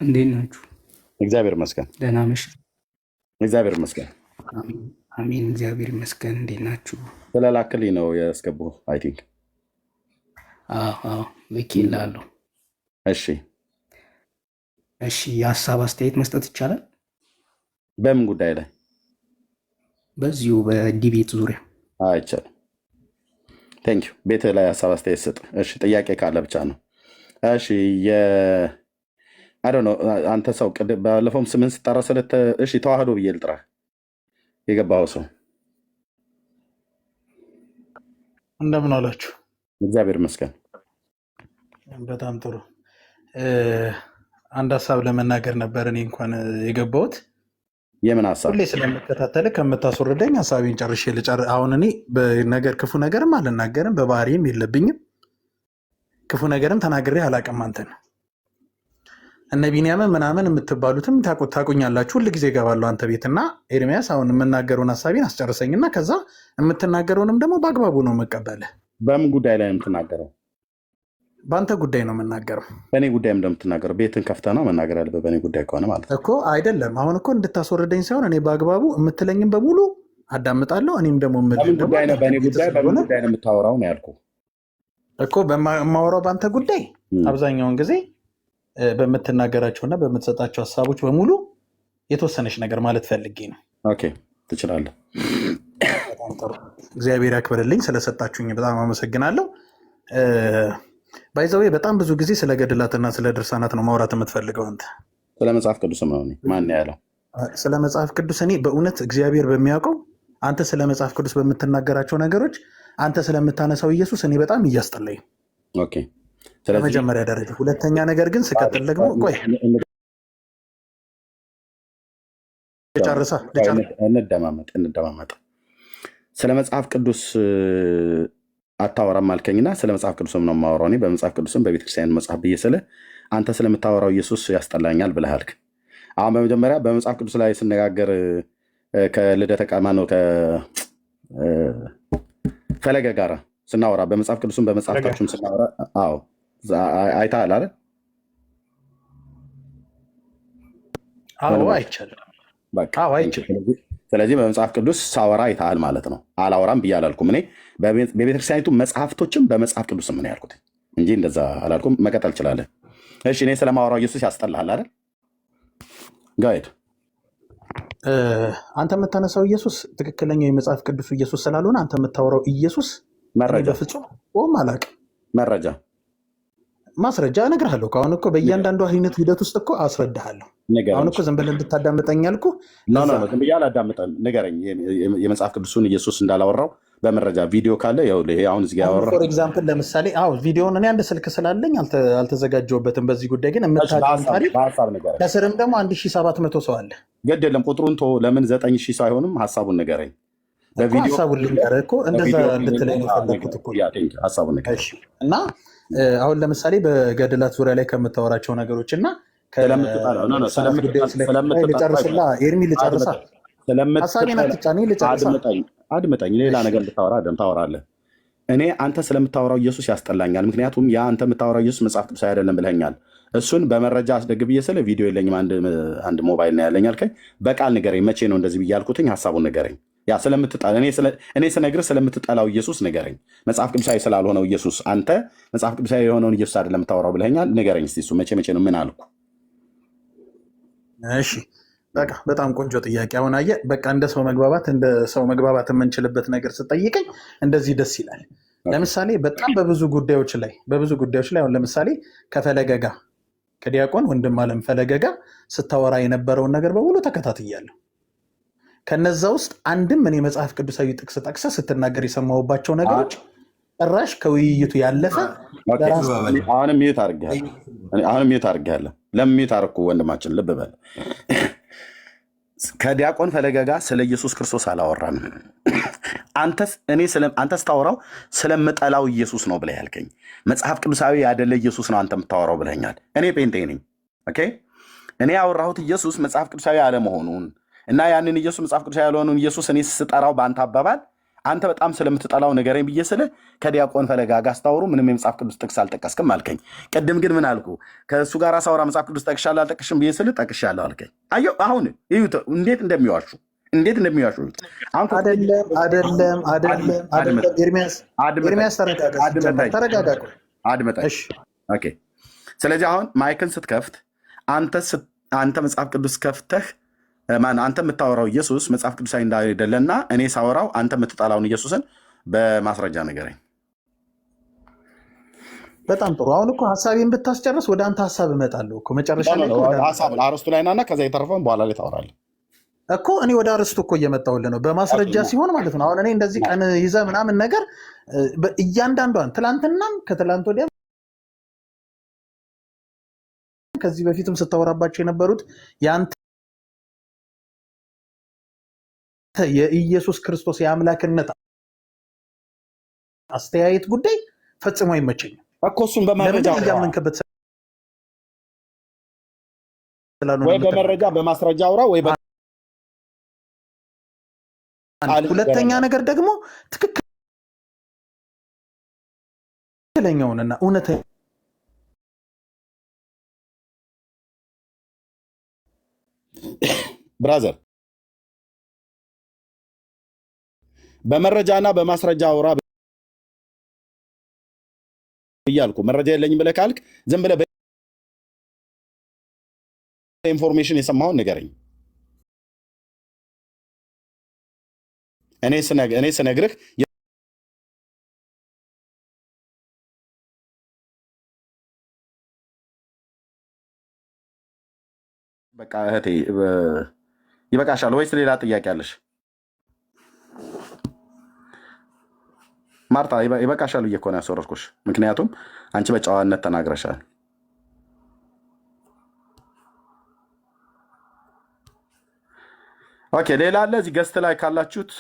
Speaker 18: እንዴት ናችሁ?
Speaker 1: እግዚአብሔር ይመስገን።
Speaker 18: ደህና ነሽ?
Speaker 1: እግዚአብሔር ይመስገን።
Speaker 18: አሜን። እግዚአብሔር ይመስገን። እንዴት ናችሁ?
Speaker 1: ስለላክልኝ ነው ያስገቡህ። አይ ቲንክ
Speaker 18: ልክ ይላለሁ።
Speaker 1: እሺ
Speaker 18: የሀሳብ አስተያየት መስጠት ይቻላል?
Speaker 1: በምን ጉዳይ ላይ?
Speaker 18: በዚሁ በዲቤት ዙሪያ
Speaker 1: አይቻልም። ቴንክ ዩ። ቤት ላይ ሀሳብ አስተያየት ስጥ። እሺ ጥያቄ ካለ ብቻ ነው። እሺ አይ ዶንት ኖ አንተ ሰው ባለፈውም ስምን ስጠራ እሺ ተዋህዶ ብዬ ልጥራ የገባው ሰው
Speaker 2: እንደምን አላችሁ?
Speaker 1: እግዚአብሔር ይመስገን።
Speaker 2: በጣም ጥሩ። አንድ ሀሳብ ለመናገር ነበር እኔ እንኳን የገባሁት።
Speaker 1: የምን ሀሳብ?
Speaker 2: ሁሌ ስለምከታተል ከምታስወርደኝ ሀሳቤን ጨርሼ ልጨርስ። አሁን እኔ በነገር ክፉ ነገርም አልናገርም፣ በባህሪም የለብኝም። ክፉ ነገርም ተናግሬ አላቅም። አንተን እነ ቢንያምን ምናምን የምትባሉትም ታቁኛላችሁ። ሁል ጊዜ እገባለሁ አንተ ቤትና ኤርሚያስ። አሁን የምናገረውን ሀሳቤን አስጨርሰኝና ከዛ የምትናገረውንም ደግሞ በአግባቡ ነው መቀበልህ።
Speaker 1: በምን ጉዳይ ላይ ነው የምትናገረው?
Speaker 2: በአንተ ጉዳይ ነው የምናገረው።
Speaker 1: በእኔ ጉዳይ እንደምትናገረው ቤትን ከፍተህ ነው መናገር ያለብህ። በእኔ ጉዳይ ከሆነ ማለት
Speaker 2: እኮ አይደለም። አሁን እኮ እንድታስወርደኝ ሳይሆን እኔ በአግባቡ የምትለኝም በሙሉ አዳምጣለሁ። እኔም ደግሞ
Speaker 1: በምን ጉዳይ ነው የምታወራው ነው ያልኩህ
Speaker 2: እኮ። የማወራው በአንተ ጉዳይ አብዛኛውን ጊዜ በምትናገራቸውና በምትሰጣቸው ሀሳቦች በሙሉ የተወሰነች ነገር ማለት ፈልጌ ነው።
Speaker 1: ኦኬ ትችላለህ።
Speaker 2: በጣም ጥሩ። እግዚአብሔር ያክብርልኝ። ስለሰጣችሁኝ በጣም አመሰግናለሁ። ባይዘዌ በጣም ብዙ ጊዜ ስለ ገድላትና ስለ ድርሳናት ነው ማውራት የምትፈልገው አንተ።
Speaker 1: ስለ መጽሐፍ ቅዱስ ነው። ማን ያለው?
Speaker 2: ስለ መጽሐፍ ቅዱስ እኔ በእውነት እግዚአብሔር በሚያውቀው አንተ ስለ መጽሐፍ ቅዱስ በምትናገራቸው ነገሮች አንተ ስለምታነሳው ኢየሱስ እኔ በጣም እያስጠላኝ።
Speaker 1: ኦኬ
Speaker 2: በመጀመሪያ ደረጃ። ሁለተኛ ነገር ግን ስቀጥል ደግሞ ቆይ
Speaker 1: እንደማመጥ ስለ መጽሐፍ ቅዱስ አታወራም አልከኝና ስለ መጽሐፍ ቅዱስም ነው የማወራው። እኔ በመጽሐፍ ቅዱስም በቤተክርስቲያን መጽሐፍ ብዬ ስለ አንተ ስለምታወራው ኢየሱስ ያስጠላኛል ብለህ አልክ። አሁን በመጀመሪያ በመጽሐፍ ቅዱስ ላይ ስነጋገር ከልደተ ቃል ነው ከፈለገ ጋር ስናወራ በመጽሐፍ ቅዱስም በመጽሐፍታችሁም ስናወራ አይተሃል አይደል?
Speaker 2: አዎ አይቻልም።
Speaker 1: በቃ ስለዚህ በመጽሐፍ ቅዱስ ሳወራ አይተሃል ማለት ነው። አላወራም ብዬ አላልኩም። እኔ በቤተክርስቲያኒቱ መጽሐፍቶችም በመጽሐፍ ቅዱስም ነው ያልኩት እንጂ እንደዛ አላልኩም። መቀጠል እችላለሁ። እሺ እኔ ስለማወራው ኢየሱስ ያስጠላሃል አይደል? ጋይድ
Speaker 2: አንተ የምታነሳው ኢየሱስ ትክክለኛው የመጽሐፍ ቅዱሱ ኢየሱስ ስላልሆነ አንተ የምታወራው ኢየሱስ
Speaker 1: መረጃ
Speaker 2: በፍጹም አላውቅም።
Speaker 1: መረጃ
Speaker 2: ማስረጃ እነግርሃለሁ። አሁን እኮ በእያንዳንዱ አይነት ሂደት ውስጥ እኮ አስረዳሃለሁ። አሁን እኮ ዝም ብለህ እንድታዳምጠኝ ያልኩህ
Speaker 1: ዝም ብዬ አላዳምጠም። ንገረኝ። የመጽሐፍ ቅዱሱን ኢየሱስ እንዳላወራው በመረጃ ቪዲዮ ካለ ይሄ አሁን እዚህ ጋር ያወራህ
Speaker 2: ፎር ኤግዛምፕል ለምሳሌ ቪዲዮውን እኔ አንድ ስልክ ስላለኝ አልተዘጋጀሁበትም በዚህ ጉዳይ ግን የምታውቀውን ታሪክ ከስርም ደግሞ 1700 ሰው አለ።
Speaker 1: ግድ የለም ቁጥሩን ለምን 9000 ሰው አይሆንም? ሀሳቡን ንገረኝ።
Speaker 2: ሀሳቡን ልንገርህ እኮ እንደዛ እንድትለኝ የፈለግኩት እኮ
Speaker 1: ሀሳቡን ንገረኝ።
Speaker 2: እና አሁን ለምሳሌ በገድላት ዙሪያ ላይ ከምታወራቸው ነገሮች እና ልጨርስላ ኤርሚ ልጨርሳ ሀሳቤን አትጫኔ ልጨርሳ
Speaker 1: አድምጠኝ። ሌላ ነገር ልታወራ ታወራለህ። እኔ አንተ ስለምታወራው ኢየሱስ ያስጠላኛል። ምክንያቱም ያ አንተ የምታወራው ኢየሱስ መጽሐፍ ቅዱስ አይደለም ብለኛል። እሱን በመረጃ አስደግፍ እየስለ ቪዲዮ የለኝም አንድ ሞባይል ነው ያለኝ አልከኝ። በቃል ንገረኝ። መቼ ነው እንደዚህ ብዬ ያልኩትኝ? ሀሳቡን ንገረኝ። ያ ስለምትጠላ እኔ ስነግርህ ስለምትጠላው ኢየሱስ ንገረኝ። መጽሐፍ ቅዱሳዊ ስላልሆነው ኢየሱስ አንተ መጽሐፍ ቅዱሳዊ የሆነውን ኢየሱስ አይደለም የምታወራው ብለኛል። ንገረኝ እስኪ እሱ መቼ ነው? ምን አልኩ?
Speaker 2: እሺ በቃ በጣም ቆንጆ ጥያቄ። አሁን አየህ በቃ እንደ ሰው መግባባት የምንችልበት ነገር ስጠይቀኝ እንደዚህ ደስ ይላል። ለምሳሌ በጣም በብዙ ጉዳዮች ላይ አሁን ለምሳሌ ከፈለገ ጋር ከዲያቆን ወንድም አለም ፈለገ ጋር ስታወራ የነበረውን ነገር በሙሉ ተከታትያለሁ። ከነዛ ውስጥ አንድም እኔ መጽሐፍ ቅዱሳዊ ጥቅስ ጠቅሰህ ስትናገር የሰማሁባቸው ነገሮች ጭራሽ ከውይይቱ ያለፈ
Speaker 1: አሁንም ሚዩት አድርጌያለሁ። ለምን ሚዩት አደረኩ? ወንድማችን ልብ በል። ከዲያቆን ፈለገ ጋር ስለ ኢየሱስ ክርስቶስ አላወራንም። አንተ ስታወራው ስለምጠላው ኢየሱስ ነው ብለህ ያልከኝ። መጽሐፍ ቅዱሳዊ ያደለ ኢየሱስ ነው አንተ የምታወራው ብለኛል። እኔ ጴንጤ ነኝ። ኦኬ እኔ ያወራሁት ኢየሱስ መጽሐፍ ቅዱሳዊ አለመሆኑን እና ያንን ኢየሱስ መጽሐፍ ቅዱሳዊ ያልሆነውን ኢየሱስ እኔ ስጠራው በአንተ አባባል አንተ በጣም ስለምትጠላው ነገረኝ ብዬ ስለ ከዲያቆን ፈለጋ ጋር ስታወሩ ምንም የመጽሐፍ ቅዱስ ጥቅስ አልጠቀስክም አልከኝ። ቅድም ግን ምን አልኩ? ከእሱ ጋር ሳወራ መጽሐፍ ቅዱስ ጠቅሻለሁ አልጠቅሽም ብዬ ስል ጠቅሻለሁ አልከኝ። አየሁ አሁን እዩት እንዴት እንደሚዋሹ
Speaker 2: አይደለም። ኤርሚያስ ተረጋጋ።
Speaker 1: አድምጠኝ። ስለዚህ አሁን ማይክን ስትከፍት አንተ መጽሐፍ ቅዱስ ከፍተህ አንተ የምታወራው ኢየሱስ መጽሐፍ ቅዱሳዊ እንዳይደለና እኔ ሳወራው አንተ የምትጠላውን ኢየሱስን በማስረጃ ንገረኝ።
Speaker 2: በጣም ጥሩ። አሁን እኮ ሀሳቤን ብታስጨርስ ወደ አንተ ሀሳብ እመጣለሁ እኮ መጨረሻ ላይ
Speaker 1: አርስቱ ላይ ናና ከዛ የተረፈውን በኋላ ላይ ታወራለህ
Speaker 2: እኮ። እኔ ወደ አርስቱ እኮ እየመጣሁልህ ነው በማስረጃ ሲሆን ማለት ነው። አሁን እኔ እንደዚህ ቀን ይዘህ ምናምን ነገር እያንዳንዷን ትላንትናም ከትላንት ወዲያ ከዚህ በፊትም ስታወራባቸው የነበሩት የአንተ የኢየሱስ ክርስቶስ የአምላክነት አስተያየት ጉዳይ ፈጽሞ አይመቸኝም
Speaker 1: እኮ። እሱን በመረጃ
Speaker 2: እያመንክበት
Speaker 1: ወይ በመረጃ በማስረጃ አውራ ወይ
Speaker 2: ሁለተኛ ነገር ደግሞ ትክክለኛውንና እውነት
Speaker 1: ብራዘር በመረጃና በማስረጃ አውራ ብያልኩ። መረጃ የለኝም ብለህ ካልክ ዝም ብለህ ኢንፎርሜሽን የሰማኸውን ንገረኝ። እኔ ስነግርህ በቃ እህቴ ይበቃሻል ወይስ ሌላ ጥያቄ አለሽ? ማርታ ይበቃሻል ብዬ እኮ ነው ያስወረድኩሽ። ምክንያቱም አንቺ በጨዋነት ተናግረሻል። ኦኬ ሌላ አለ እዚህ ገስት ላይ ካላችሁት?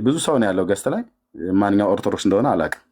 Speaker 1: ብዙ ሰው ነው ያለው ገስት ላይ። ማንኛው ኦርቶዶክስ እንደሆነ አላውቅም።